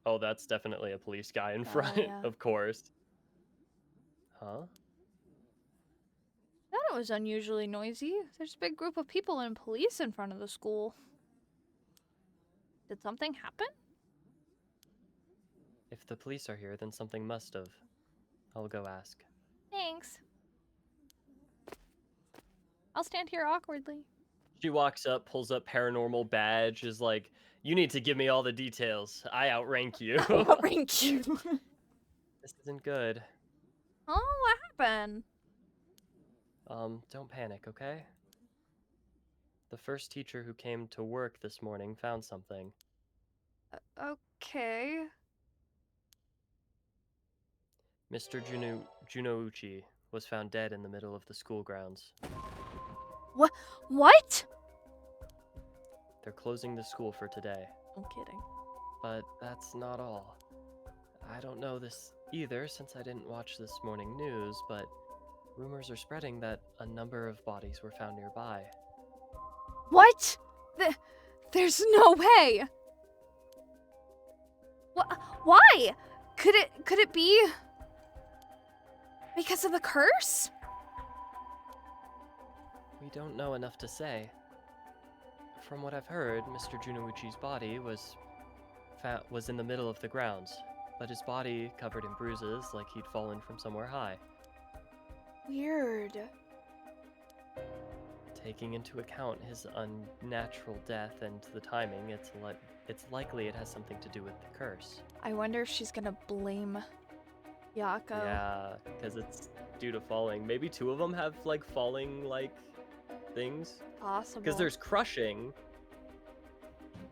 Oh, that's definitely a police guy in front, yeah. of course. Huh? That was unusually noisy. There's a big group of people and police in front of the school. Did something happen? If the police are here, then something must have. I'll go ask. Thanks. I'll stand here awkwardly. She walks up, pulls up paranormal badge, is like, you need to give me all the details. I outrank you. Outrank you. This isn't good. Oh, what happened? Don't panic, okay? The first teacher who came to work this morning found something. Okay. Mr. Junouchi was found dead in the middle of the school grounds. What? They're closing the school for today. I'm kidding. But that's not all. I don't know this either since I didn't watch this morning news, but rumors are spreading that a number of bodies were found nearby. What? There's no way. Why? Could it be because of the curse? We don't know enough to say. From what I've heard, Mr. Junouchi's body was in the middle of the grounds, but his body covered in bruises like he'd fallen from somewhere high. Weird. Taking into account his unnatural death and the timing, it's likely it has something to do with the curse. I wonder if she's gonna blame Yako. Yeah, because it's due to falling. Maybe two of them have like falling like things. Possible. Because there's crushing,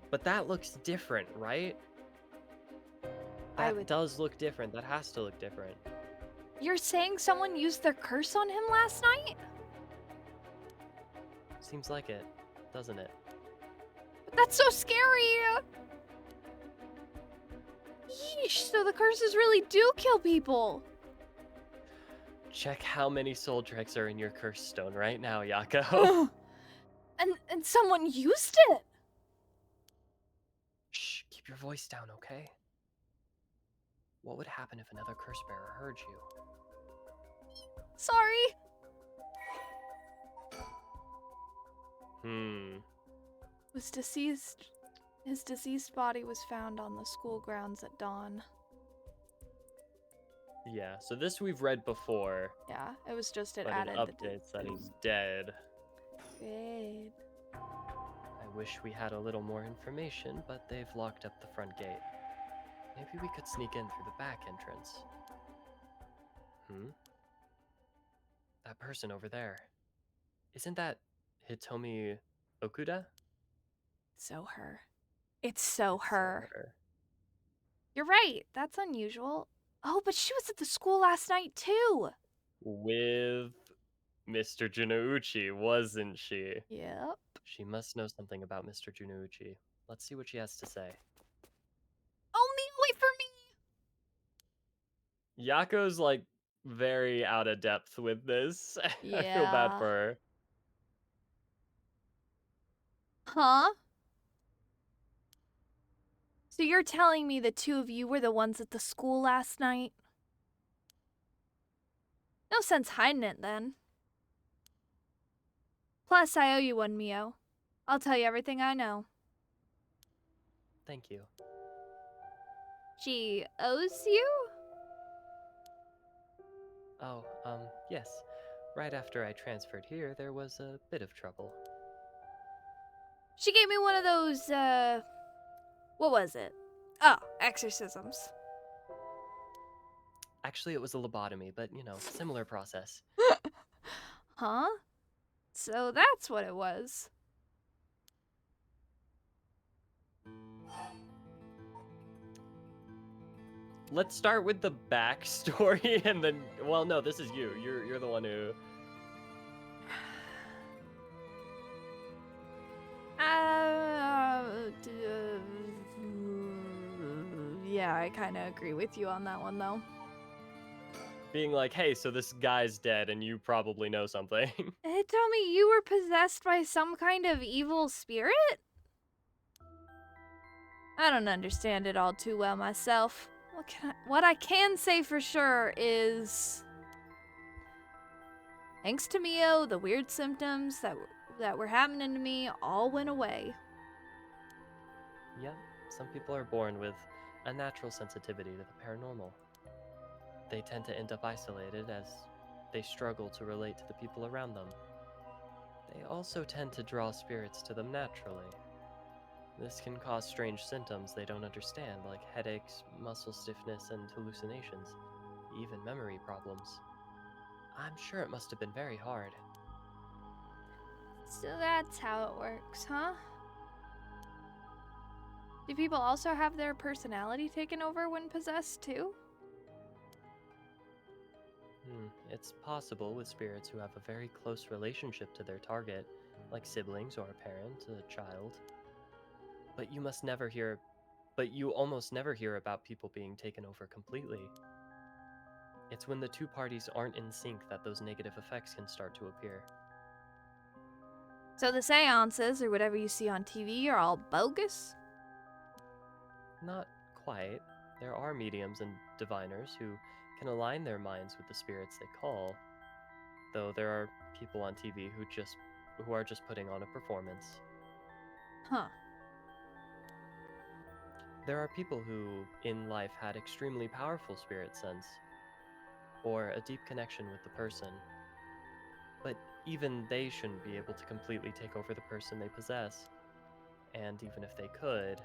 but that looks different, right? That does look different. That has to look different. You're saying someone used their curse on him last night? Seems like it, doesn't it? But that's so scary! Yeesh, so the curses really do kill people. Check how many soul tricks are in your curse stone right now, Yako. And someone used it? Shh, keep your voice down, okay? What would happen if another curse bearer heard you? Sorry. His deceased body was found on the school grounds at dawn. Yeah, so this we've read before. Yeah, it was just it but added it updates that he's dead. Good. I wish we had a little more information, but they've locked up the front gate. Maybe we could sneak in through the back entrance. That person over there. Isn't that Hitomi Okuda? So her. It's so her. her. You're right. That's unusual. Oh, but she was at the school last night too. With Mr. Junouchi, wasn't she? Yep. She must know something about Mr. Junouchi. Let's see what she has to say. Only wait for me. Yako's like very out of depth with this. Yeah. I feel bad for her. Huh? So you're telling me the two of you were the ones at the school last night? No sense hiding it then. Plus, I owe you one, Mio. I'll tell you everything I know. Thank you. She owes you? Oh, yes. Right after I transferred here, there was a bit of trouble. She gave me one of those, what was it? Oh, exorcisms. Actually, it was a lobotomy, but, you know, similar process. Huh? So that's what it was. Let's start with the backstory, and then, well, no, this is you. You're the one who... Yeah, I kind of agree with you on that one, though. Being like, hey, so this guy's dead, and you probably know something. Tell me, you were possessed by some kind of evil spirit? I don't understand it all too well myself. What I can say for sure is, thanks to Mio, the weird symptoms that were happening to me all went away. Yep, some people are born with a natural sensitivity to the paranormal. They tend to end up isolated as they struggle to relate to the people around them. They also tend to draw spirits to them naturally. This can cause strange symptoms they don't understand, like headaches, muscle stiffness, and hallucinations, even memory problems. I'm sure it must have been very hard. So that's how it works, huh? Do people also have their personality taken over when possessed too? It's possible with spirits who have a very close relationship to their target, like siblings or a parent, a child. But you almost never hear about people being taken over completely. It's when the two parties aren't in sync that those negative effects can start to appear. So the seances, or whatever you see on TV, are all bogus? Not quite. There are mediums and diviners who can align their minds with the spirits they call, though there are people on TV who are just putting on a performance. Huh. There are people who, in life, had extremely powerful spirit sense, or a deep connection with the person. But even they shouldn't be able to completely take over the person they possess. And even if they could,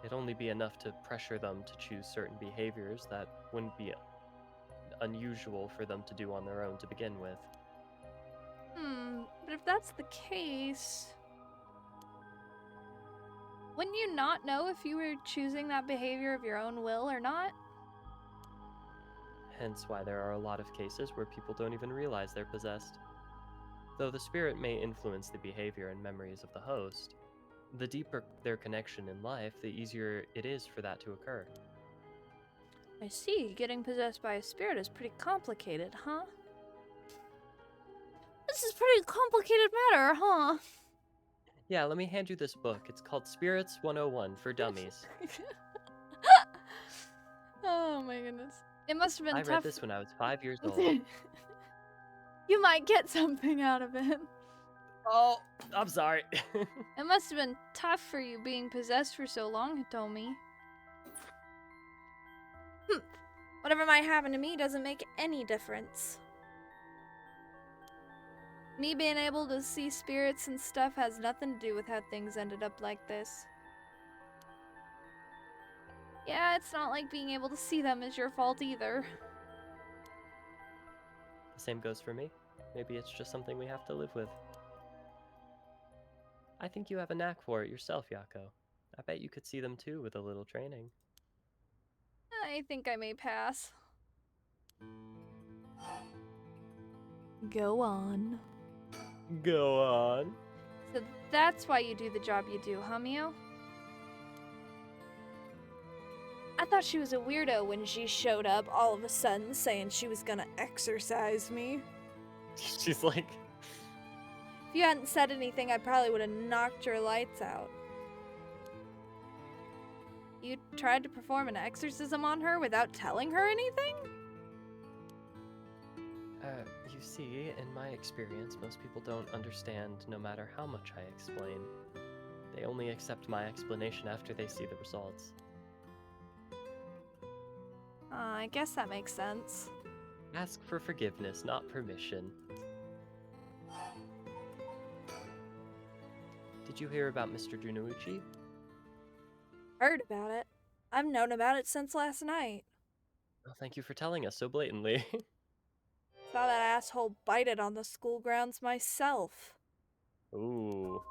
it'd only be enough to pressure them to choose certain behaviors that wouldn't be unusual for them to do on their own to begin with. But if that's the case, wouldn't you not know if you were choosing that behavior of your own will or not? Hence why there are a lot of cases where people don't even realize they're possessed. Though the spirit may influence the behavior and memories of the host, the deeper their connection in life, the easier it is for that to occur. I see. Getting possessed by a spirit is pretty complicated, huh? This is pretty complicated matter, huh? Yeah, let me hand you this book. It's called Spirits 101 for Dummies. Oh my goodness. It must have been I tough. read this when I was 5 years old. You might get something out of it. Oh, I'm sorry. It must have been tough for you being possessed for so long, Hitomi. Whatever might happen to me doesn't make any difference. Me being able to see spirits and stuff has nothing to do with how things ended up like this. Yeah, it's not like being able to see them is your fault either. The same goes for me. Maybe it's just something we have to live with. I think you have a knack for it yourself, Yako. I bet you could see them too with a little training. I think I may pass. Go on. Go on. So that's why you do the job you do, huh, Mio? I thought she was a weirdo when she showed up all of a sudden saying she was gonna exorcise me. She's like... If you hadn't said anything, I probably would have knocked your lights out. You tried to perform an exorcism on her without telling her anything? You see, in my experience, most people don't understand no matter how much I explain. They only accept my explanation after they see the results. I guess that makes sense. Ask for forgiveness, not permission. Did you hear about Mr. Junouchi? Heard about it. I've known about it since last night. Well, thank you for telling us so blatantly. Saw that asshole bite it on the school grounds myself. Ooh.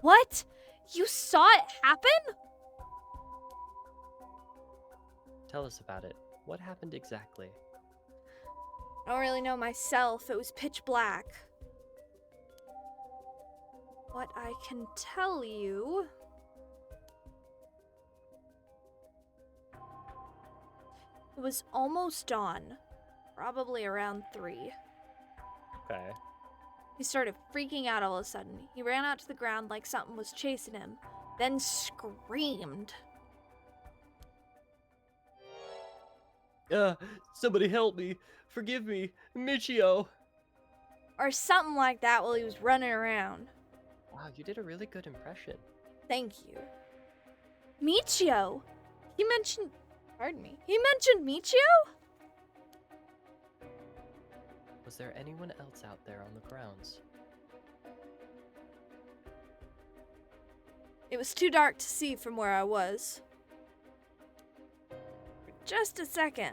What? You saw it happen? Tell us about it. What happened exactly? I don't really know myself. It was pitch black. What I can tell you... It was almost dawn. Probably around 3. Okay. He started freaking out all of a sudden. He ran out to the ground like something was chasing him, then screamed. Somebody help me. Forgive me. Michio. Or something like that while he was running around. Wow, you did a really good impression. Thank you. Michio! He mentioned... Pardon me. He mentioned Michio? Was there anyone else out there on the grounds? It was too dark to see from where I was. For just a second.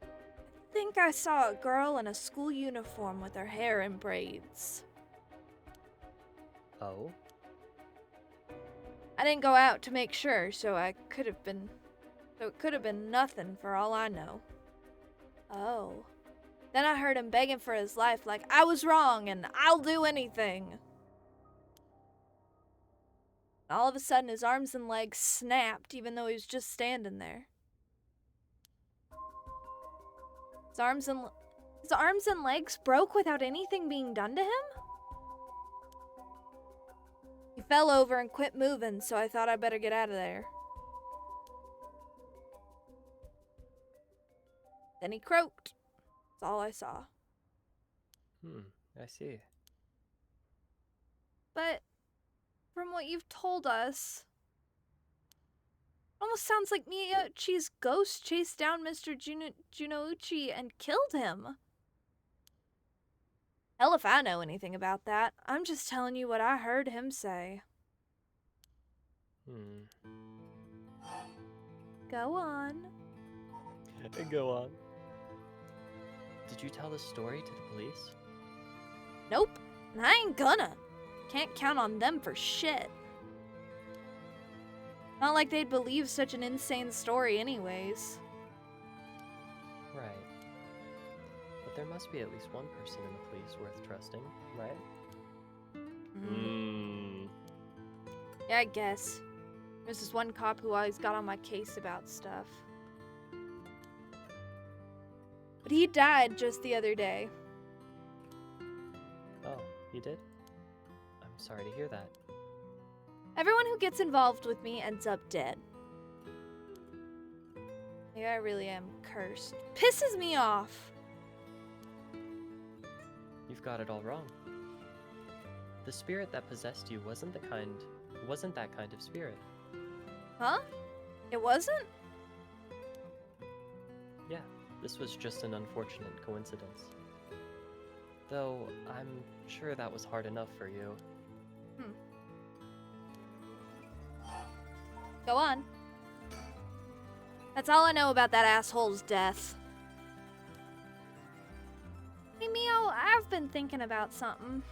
I think I saw a girl in a school uniform with her hair in braids. Oh? I didn't go out to make sure, so it could have been nothing for all I know. Oh. Then I heard him begging for his life like I was wrong and I'll do anything. All of a sudden his arms and legs snapped even though he was just standing there. His arms and legs broke without anything being done to him? He fell over and quit moving, so I thought I'd better get out of there. Then he croaked. That's all I saw. I see. But from what you've told us, almost sounds like Miyauchi's ghost chased down Mr. Junouchi and killed him. Hell if I know anything about that. I'm just telling you what I heard him say. Go on. Go on. Did you tell this story to the police? Nope. And I ain't gonna. Can't count on them for shit. Not like they'd believe such an insane story anyways. Right. But there must be at least one person in the police worth trusting, right? Yeah, I guess. There's this one cop who always got on my case about stuff. But he died just the other day. Oh, he did? I'm sorry to hear that. Everyone who gets involved with me ends up dead. Maybe I really am cursed. Pisses me off. You've got it all wrong. The spirit that possessed you wasn't that kind of spirit. Huh? It wasn't? Yeah, this was just an unfortunate coincidence. Though, I'm sure that was hard enough for you. Go on. That's all I know about that asshole's death. Hey, Mio, I've been thinking about something.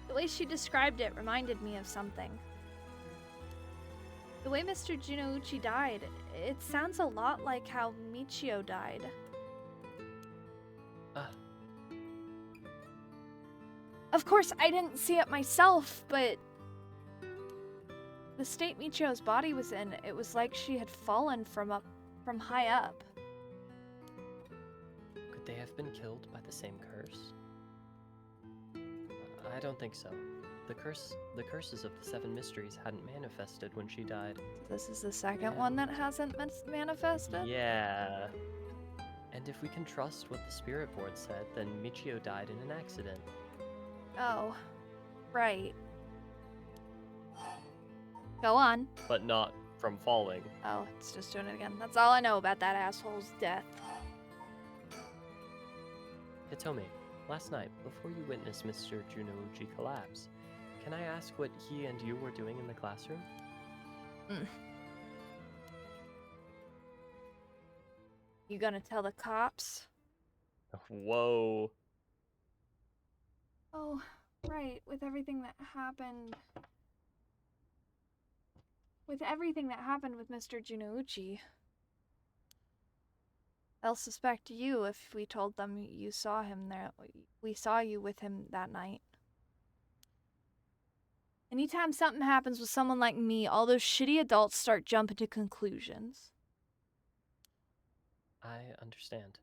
The way she described it reminded me of something. The way Mr. Junouchi died, it sounds a lot like how Michio died. Of course, I didn't see it myself, but the state Michio's body was in, it was like she had fallen from high up. Could they have been killed by the same curse? I don't think so. The curses of the seven mysteries hadn't manifested when she died. This is the second one that hasn't manifested? Yeah. And if we can trust what the spirit board said, then Michio died in an accident. Oh, right. Go on. But not from falling. Oh, it's just doing it again. That's all I know about that asshole's death. Hitomi, last night, before you witnessed Mr. Junouchi collapse, can I ask what he and you were doing in the classroom? You gonna tell the cops? Whoa. Oh, right. With everything that happened with Mr. Junouchi. They'll suspect you if we told them you saw him there. We saw you with him that night. Anytime something happens with someone like me, all those shitty adults start jumping to conclusions. I understand.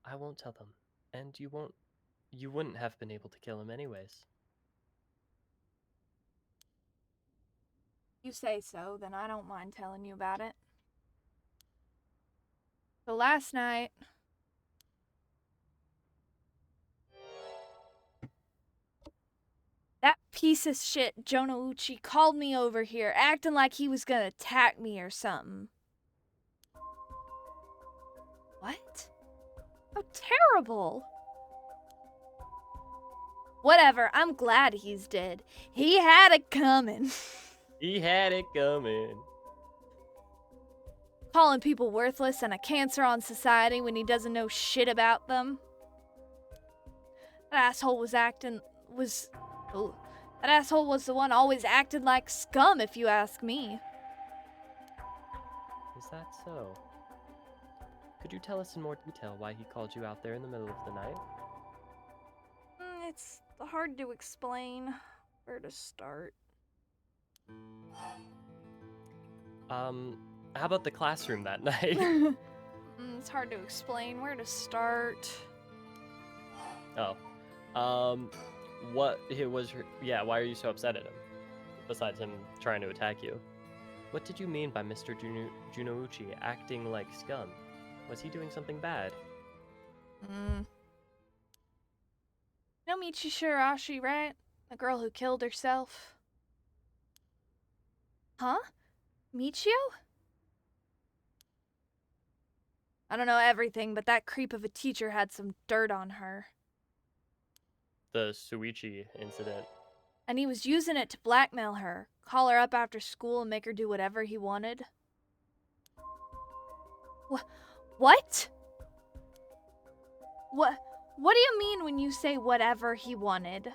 I won't tell them. And you wouldn't have been able to kill him anyways. You say so, then I don't mind telling you about it. So last night, that piece of shit Jonouchi called me over here, acting like he was gonna attack me or something. What? How terrible! Whatever, I'm glad he's dead. He had it coming. He had it coming. Calling people worthless and a cancer on society when he doesn't know shit about them. That asshole that asshole was the one always acted like scum, if you ask me. Is that so? Could you tell us in more detail why he called you out there in the middle of the night? It's hard to explain. Where to start? How about the classroom that night? It's hard to explain. Where to start? Oh. What it was yeah, why are you so upset at him? Besides him trying to attack you. What did you mean by Mr. Junouchi acting like scum? Was he doing something bad? You know Michi Shirashi, right? The girl who killed herself. Huh? Michio? I don't know everything, but that creep of a teacher had some dirt on her. The Suichi incident. And he was using it to blackmail her, call her up after school and make her do whatever he wanted. What? What do you mean when you say whatever he wanted?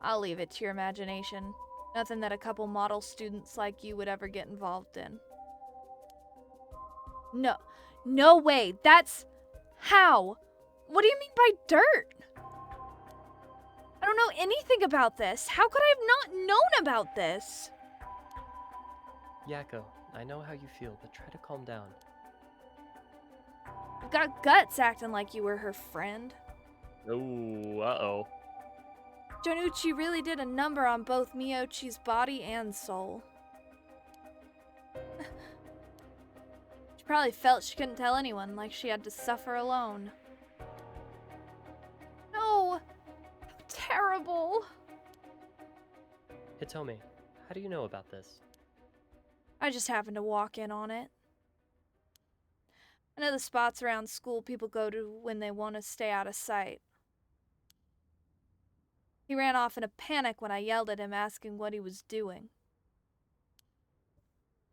I'll leave it to your imagination. Nothing that a couple model students like you would ever get involved in. No way. That's how? What do you mean by dirt? I don't know anything about this. How could I have not known about this? Yako, I know how you feel, but try to calm down. You've got guts acting like you were her friend. Ooh, uh-oh. Jonucci really did a number on both Miyochi's body and soul. She probably felt she couldn't tell anyone, like she had to suffer alone. No! How terrible! Hitomi, how do you know about this? I just happened to walk in on it. I know the spots around school people go to when they want to stay out of sight. He ran off in a panic when I yelled at him asking what he was doing.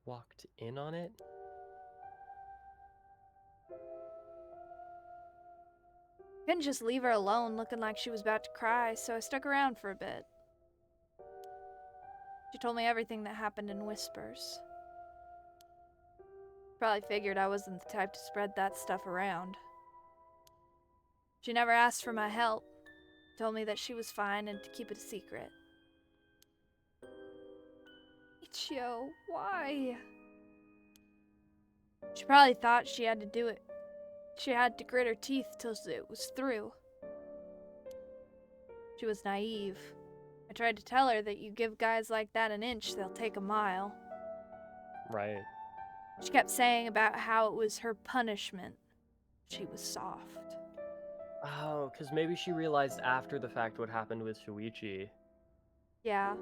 Walked in on it? Couldn't just leave her alone looking like she was about to cry, so I stuck around for a bit. She told me everything that happened in whispers. Probably figured I wasn't the type to spread that stuff around. She never asked for my help. Told me that she was fine and to keep it a secret. Ichio, why? She probably thought she had to do it. She had to grit her teeth till it was through. She was naive. I tried to tell her that you give guys like that an inch, they'll take a mile. Right. She kept saying about how it was her punishment. She was soft. Oh, because maybe she realized after the fact what happened with Shuichi. Yeah.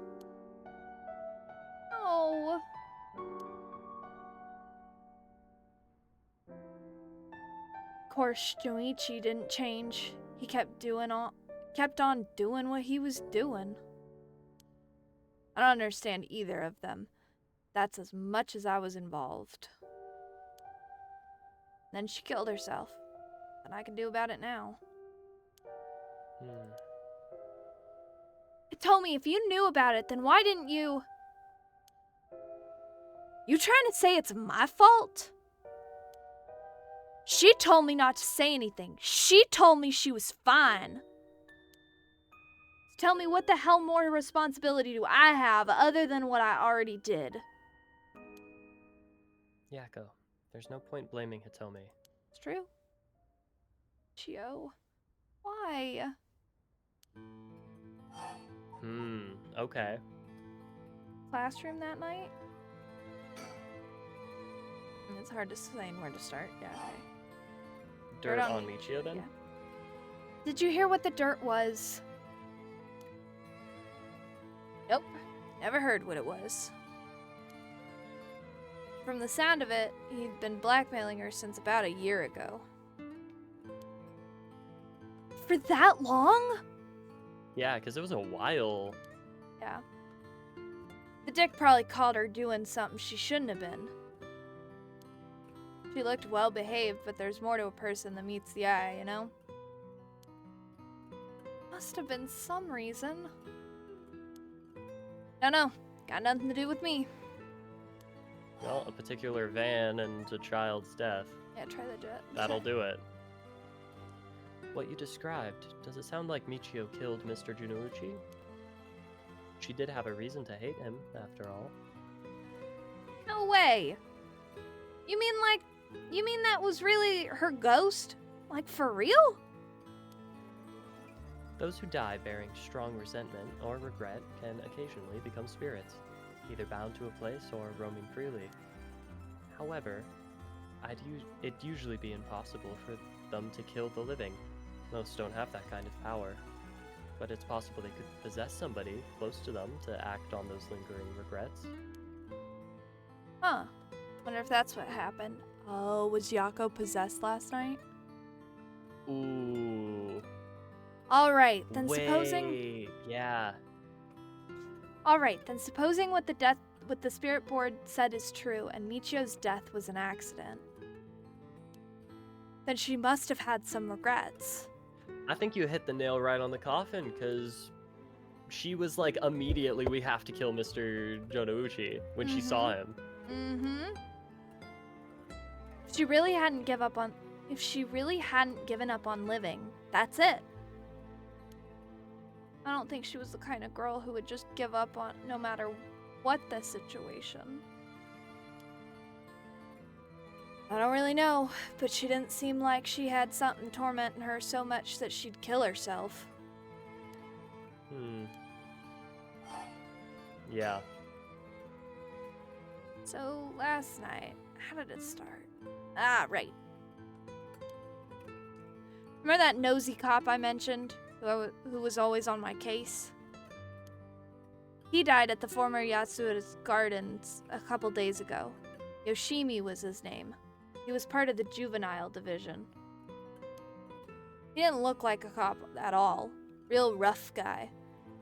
Oh. Of course, Joichi didn't change. He kept on doing what he was doing. I don't understand either of them. That's as much as I was involved. Then she killed herself. Nothing I can do about it now. Told me if you knew about it, then why didn't you... You trying to say it's my fault? She told me not to say anything. She told me she was fine. Tell me what the hell more responsibility do I have other than what I already did? Yako, there's no point blaming Hitomi. It's true. Chio, why? Okay. Classroom that night? It's hard to say where to start. Yeah, okay. Dirt on Michio then? Yeah. Did you hear what the dirt was? Nope. Never heard what it was. From the sound of it, he'd been blackmailing her since about a year ago. For that long? Yeah, because it was a while. Yeah. The dick probably caught her doing something she shouldn't have been. She looked well behaved, but there's more to a person than meets the eye, you know? Must have been some reason. No, got nothing to do with me. Well, a particular van and a child's death. Yeah, try the jet. That'll do it. What you described, does it sound like Michio killed Mr. Junouchi? She did have a reason to hate him, after all. No way. You mean that was really her ghost? Like, for real? Those who die bearing strong resentment or regret can occasionally become spirits, either bound to a place or roaming freely. However, it'd usually be impossible for them to kill the living. Most don't have that kind of power. But it's possible they could possess somebody close to them to act on those lingering regrets. Huh. Wonder if that's what happened. Oh, was Yako possessed last night? Ooh. Alright, then supposing... Wait, yeah. Alright, then supposing what the spirit board said is true, and Michio's death was an accident, then she must have had some regrets. I think you hit the nail right on the coffin, because she was like, immediately, we have to kill Mr. Jonouchi when she saw him. Mm-hmm. If she really hadn't given up on living, that's it. I don't think she was the kind of girl who would just give up on no matter what the situation. I don't really know, but she didn't seem like she had something tormenting her so much that she'd kill herself. Yeah. So, last night, how did it start? Ah, right. Remember that nosy cop I mentioned, who was always on my case? He died at the former Yasuda's gardens a couple days ago. Yoshimi was his name. He was part of the juvenile division. He didn't look like a cop at all. Real rough guy.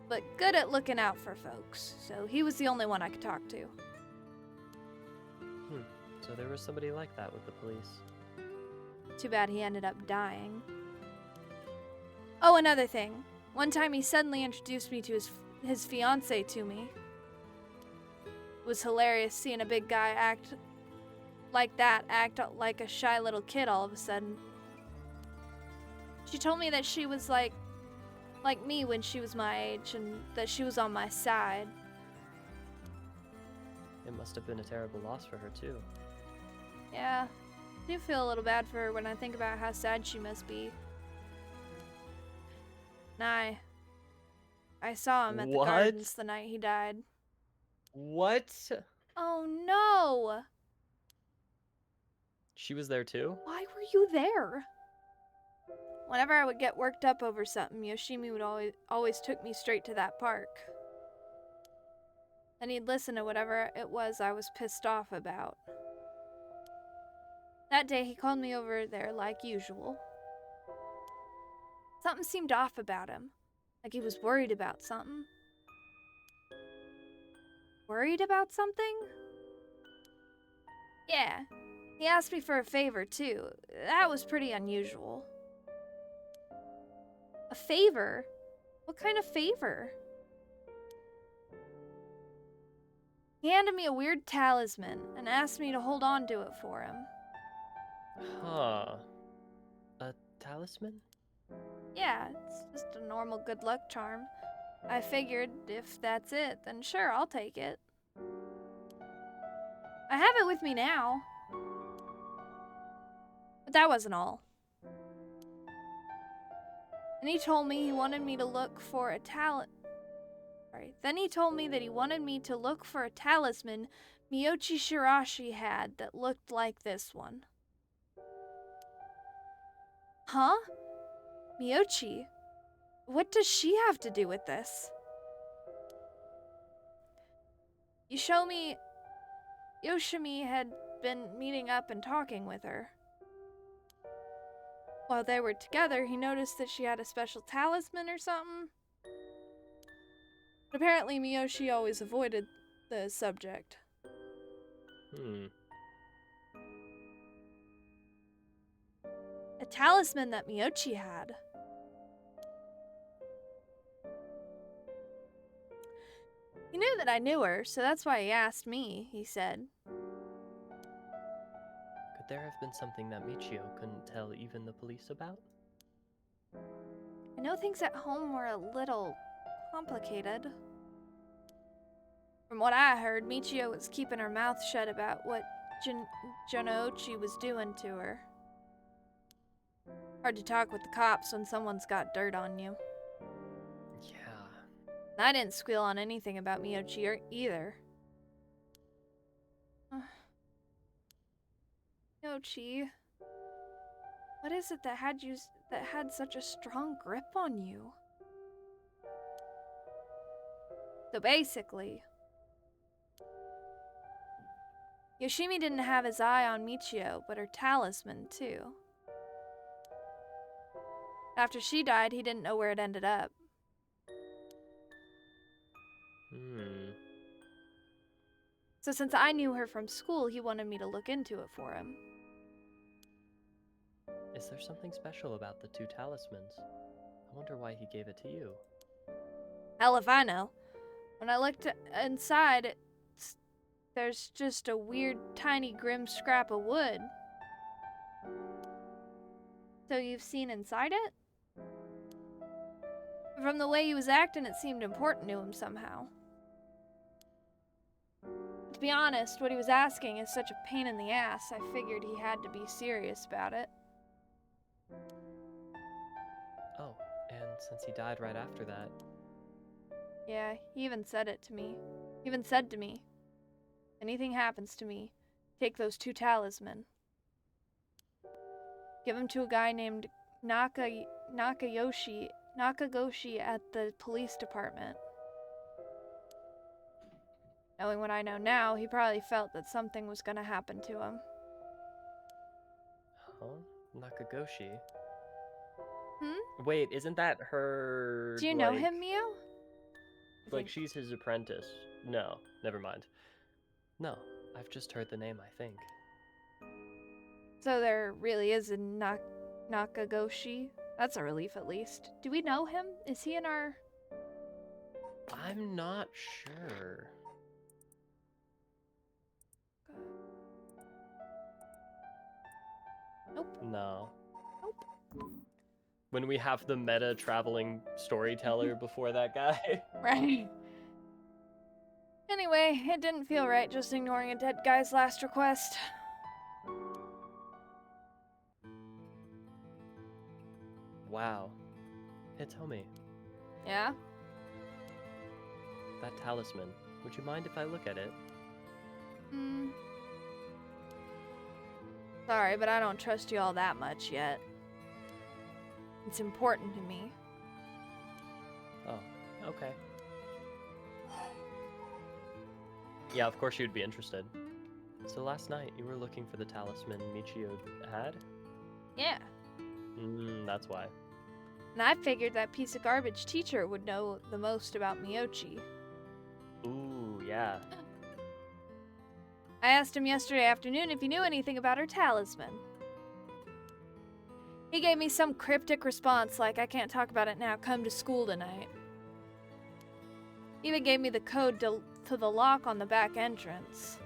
But good at looking out for folks, so he was the only one I could talk to. So there was somebody like that with the police. Too bad he ended up dying. Oh, another thing. One time he suddenly introduced me to his fiancée to me. It was hilarious seeing a big guy act like a shy little kid all of a sudden. She told me that she was like me when she was my age, and that she was on my side. It must have been a terrible loss for her, too. Yeah, I do feel a little bad for her when I think about how sad she must be. And I saw him at the gardens the night he died. What? Oh no! She was there too? Why were you there? Whenever I would get worked up over something, Yoshimi would always took me straight to that park. And he'd listen to whatever it was I was pissed off about. That day he called me over there like usual. Something seemed off about him. Like he was worried about something. Worried about something? Yeah. He asked me for a favor, too. That was pretty unusual. A favor? What kind of favor? He handed me a weird talisman and asked me to hold on to it for him. Huh. A talisman? Yeah, it's just a normal good luck charm. I figured if that's it, then sure, I'll take it. I have it with me now. But that wasn't all. And he told me he wanted me to look for a Then he told me that he wanted me to look for a talisman Miyoshi Shirashi had that looked like this one. Huh? Miyoshi? What does she have to do with this? Yoshimi had been meeting up and talking with her. While they were together, he noticed that she had a special talisman or something. But apparently Miyoshi always avoided the subject. A talisman that Miyochi had. He knew that I knew her, so that's why he asked me, he said. Could there have been something that Michio couldn't tell even the police about? I know things at home were a little complicated. From what I heard, Michio was keeping her mouth shut about what Jonouchi was doing to her. Hard to talk with the cops when someone's got dirt on you. Yeah. I didn't squeal on anything about Miyochi either. Miyochi, what is it that had such a strong grip on you? So basically, Yoshimi didn't have his eye on Michio, but her talisman too. After she died, he didn't know where it ended up. So since I knew her from school, he wanted me to look into it for him. Is there something special about the two talismans? I wonder why he gave it to you. Hell if I know. When I looked inside, there's just a weird, tiny, grim scrap of wood. So you've seen inside it? From the way he was acting, it seemed important to him somehow. To be honest, what he was asking is such a pain in the ass, I figured he had to be serious about it. Oh, and since he died right after that... Yeah, he even said it to me. He even said to me, anything happens to me, take those two talismen. Give them to a guy named Nakagoshi at the police department. Knowing what I know now, he probably felt that something was gonna happen to him. Huh? Nakagoshi? Hmm? Wait, isn't that her... Do you know him, Mio? Like, she's his apprentice. No, never mind. No, I've just heard the name, I think. So there really is a Nakagoshi? That's a relief, at least. Do we know him? Is he in our... I'm not sure. Nope. No. Nope. When we have the meta traveling storyteller before that guy. Right. Anyway, it didn't feel right just ignoring a dead guy's last request. Wow. Hitomi, Yeah? that talisman. Would you mind if I look at it? Sorry, but I don't trust you all that much yet. It's important to me. Oh, okay. Yeah, of course you'd be interested. So last night, you were looking for the talisman Michio had? Yeah. That's why. And I figured that piece of garbage teacher would know the most about Miyochi. Ooh, yeah. I asked him yesterday afternoon if he knew anything about her talisman. He gave me some cryptic response like, I can't talk about it now, come to school tonight. He even gave me the code to the lock on the back entrance.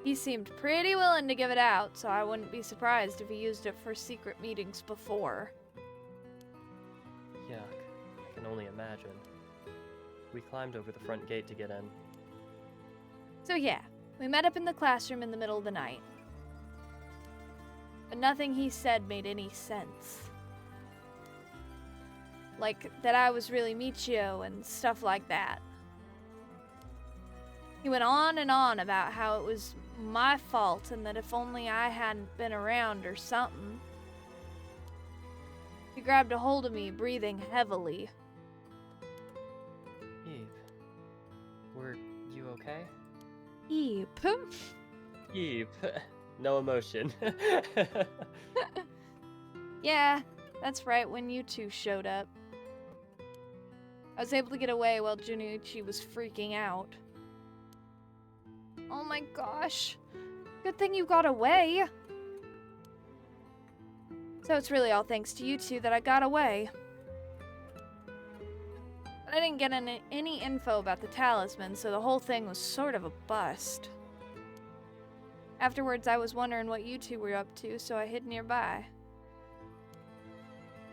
He seemed pretty willing to give it out, so I wouldn't be surprised if he used it for secret meetings before. Yuck. I can only imagine. We climbed over the front gate to get in. So yeah, we met up in the classroom in the middle of the night. But nothing he said made any sense. Like that I was really Michio and stuff like that. He went on and on about how it was my fault and that if only I hadn't been around or something. He grabbed a hold of me, breathing heavily. Eve, were you okay? Eve. Eve, no emotion. Yeah, that's right, when you two showed up. I was able to get away while Junichi was freaking out. Oh my gosh. Good thing you got away. So it's really all thanks to you two that I got away. But I didn't get any info about the talisman, so the whole thing was sort of a bust. Afterwards, I was wondering what you two were up to, so I hid nearby.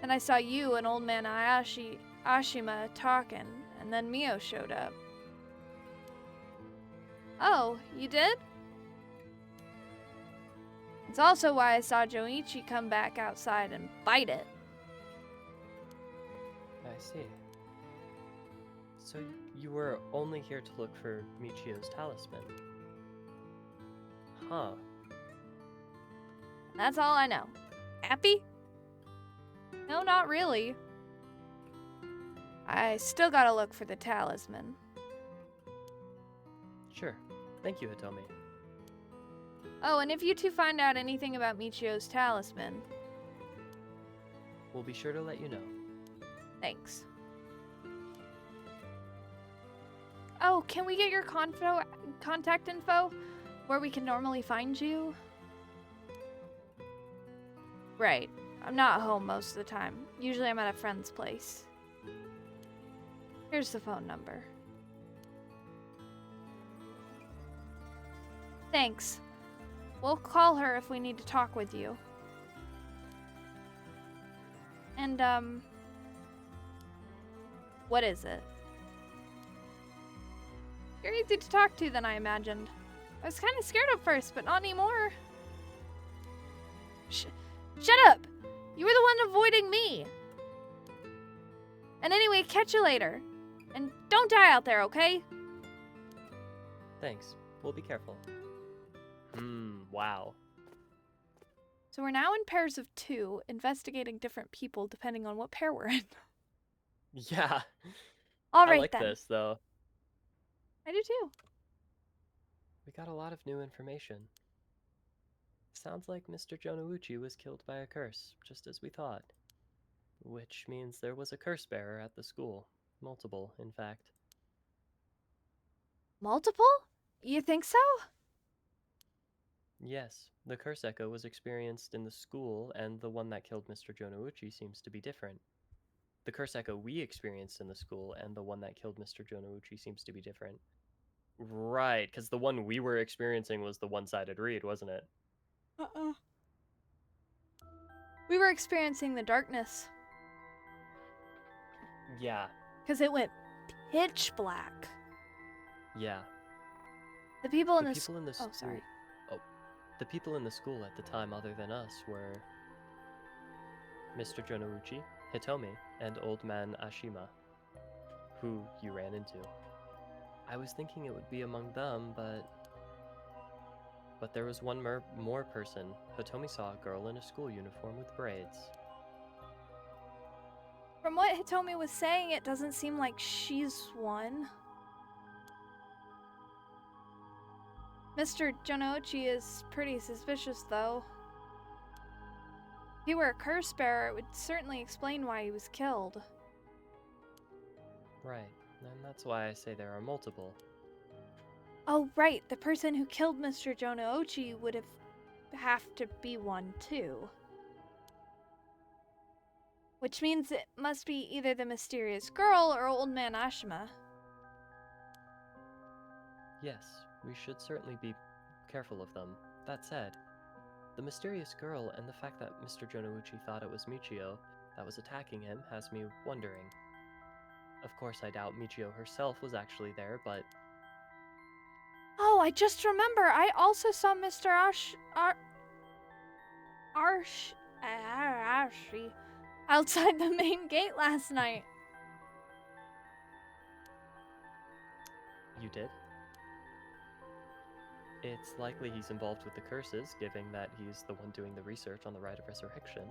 Then I saw you and old man Ashima talking, and then Mio showed up. Oh, you did? It's also why I saw Joichi come back outside and bite it. I see. So you were only here to look for Michio's talisman? Huh. That's all I know. Happy? No, not really. I still gotta look for the talisman. Sure. Thank you, Hitomi. Oh, and if you two find out anything about Michio's talisman, We'll be sure to let you know. thanks. Oh, can we get your contact info? Where we can normally find you? Right. I'm not home most of the time. Usually I'm at a friend's place. Here's the phone number. Thanks. We'll call her if we need to talk with you. And, what is it? You're easy to talk to than I imagined. I was kind of scared at first, but not anymore. Shut up! You were the one avoiding me! And anyway, catch you later. And don't die out there, okay? Thanks. We'll be careful. Wow. So we're now in pairs of 2, investigating different people depending on what pair we're in. Yeah. All I right like then. this, though. I do too. We got a lot of new information. Sounds like Mr. Jonouchi was killed by a curse, just as we thought. Which means there was a curse bearer at the school. Multiple, in fact. Multiple? You think so? Yes, the curse echo was experienced in the school, and the one that killed Mr. Jonouchi seems to be different. The curse echo we experienced in the school and the one that killed Mr. Jonouchi seems to be different. Right, because the one we were experiencing was the one-sided read, wasn't it? We were experiencing the darkness. Yeah, Because it went pitch black. yeah. The people in The the people in the Oh, sorry. The people in the school at the time other than us were Mr. Jonouchi, Hitomi, and Old Man Ashima, who you ran into. I was thinking it would be among them, but there was one more person. Hitomi saw a girl in a school uniform with braids. From what Hitomi was saying, it doesn't seem like she's one. Mr. Jonouchi is pretty suspicious, though. If he were a curse bearer, it would certainly explain why he was killed. Right, and that's why I say there are multiple. Oh, right. The person who killed Mr. Jonouchi would have to be one, too. Which means it must be either the mysterious girl or Old Man Ashima. Yes, we should certainly be careful of them. That said, the mysterious girl and the fact that Mr. Jonouchi thought it was Michio that was attacking him has me wondering. Of course, I doubt Michio herself was actually there, but... Oh, I just remember. I also saw Mr. Arshi outside the main gate last night. You did? It's likely he's involved with the curses, given that he's the one doing the research on the rite of resurrection.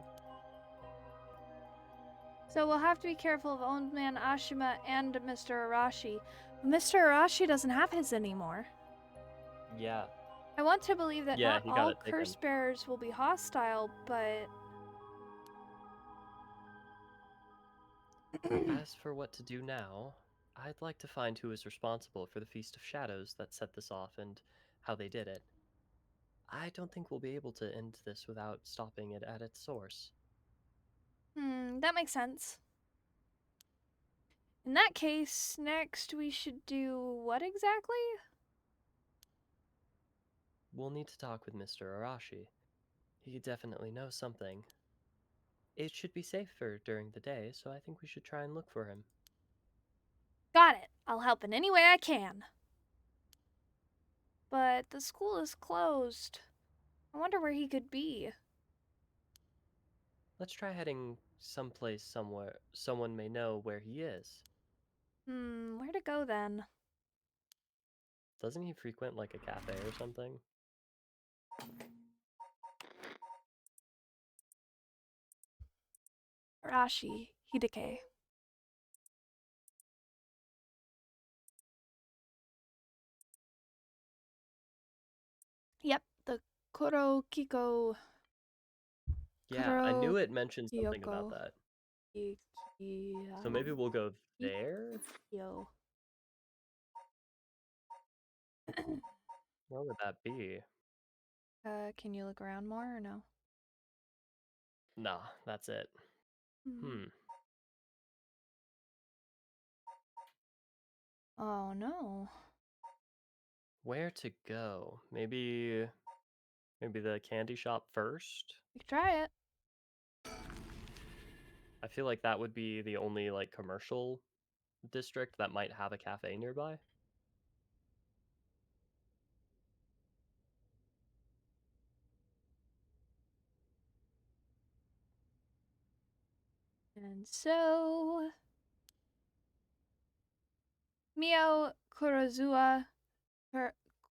So we'll have to be careful of Old Man Ashima and Mr. Arashi. Mr. Arashi doesn't have his anymore. Yeah. I want to believe that Yeah, not he got all it taken. curse bearers will be hostile, but As for what to do now, I'd like to find who is responsible for the Feast of Shadows that set this off and how they did it. I don't think we'll be able to end this without stopping it at its source. That makes sense. In that case, next we should do what exactly? We'll need to talk with Mr. Arashi. He definitely knows something. It should be safer during the day, so I think we should try and look for him. Got it. I'll help in any way I can. But the school is closed. I wonder where he could be. Let's try heading someplace somewhere someone may know where he is. Where to go then? Doesn't he frequent like a cafe or something? Arashi Hideki. Yep, the Kurokiko. Yeah, I knew it mentioned Kyoko. something about that. So maybe we'll go there? Yo. Where would that be? Can you look around more or no? Nah, that's it. Oh no. Where to go? Maybe the candy shop first? We could try it. I feel like that would be the only like commercial district that might have a cafe nearby. And so Mio Kurozuwa,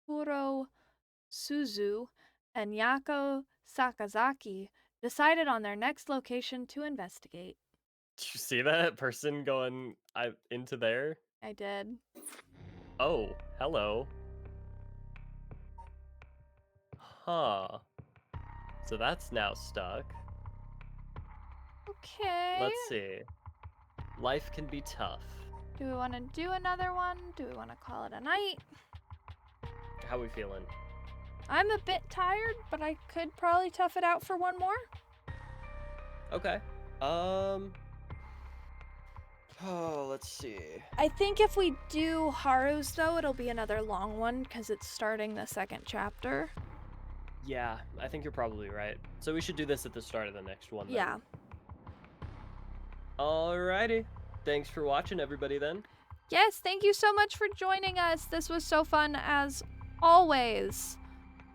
Kurosuzu, and Yako Sakazaki decided on their next location to investigate. Did you see that person going into there? I did. Oh, hello. Huh. So that's now stuck. Okay. Let's see. Life can be tough. Do we want to do another one? Do we want to call it a night? How we feeling? I'm a bit tired, but I could probably tough it out for one more. Okay. Oh, let's see. I think if we do Haru's, though, it'll be another long one because it's starting the second chapter. Yeah, I think you're probably right. So we should do this at the start of the next one then. Yeah. Alrighty. Thanks for watching, everybody, then. Yes, thank you so much for joining us. This was so fun, as always.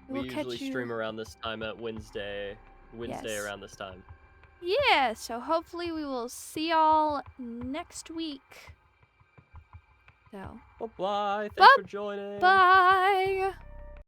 We We'll usually catch you. stream around this time at Wednesday Yes. around this time. Yeah, so hopefully we will see y'all next week. So, Bye-bye. Thanks for joining. bye!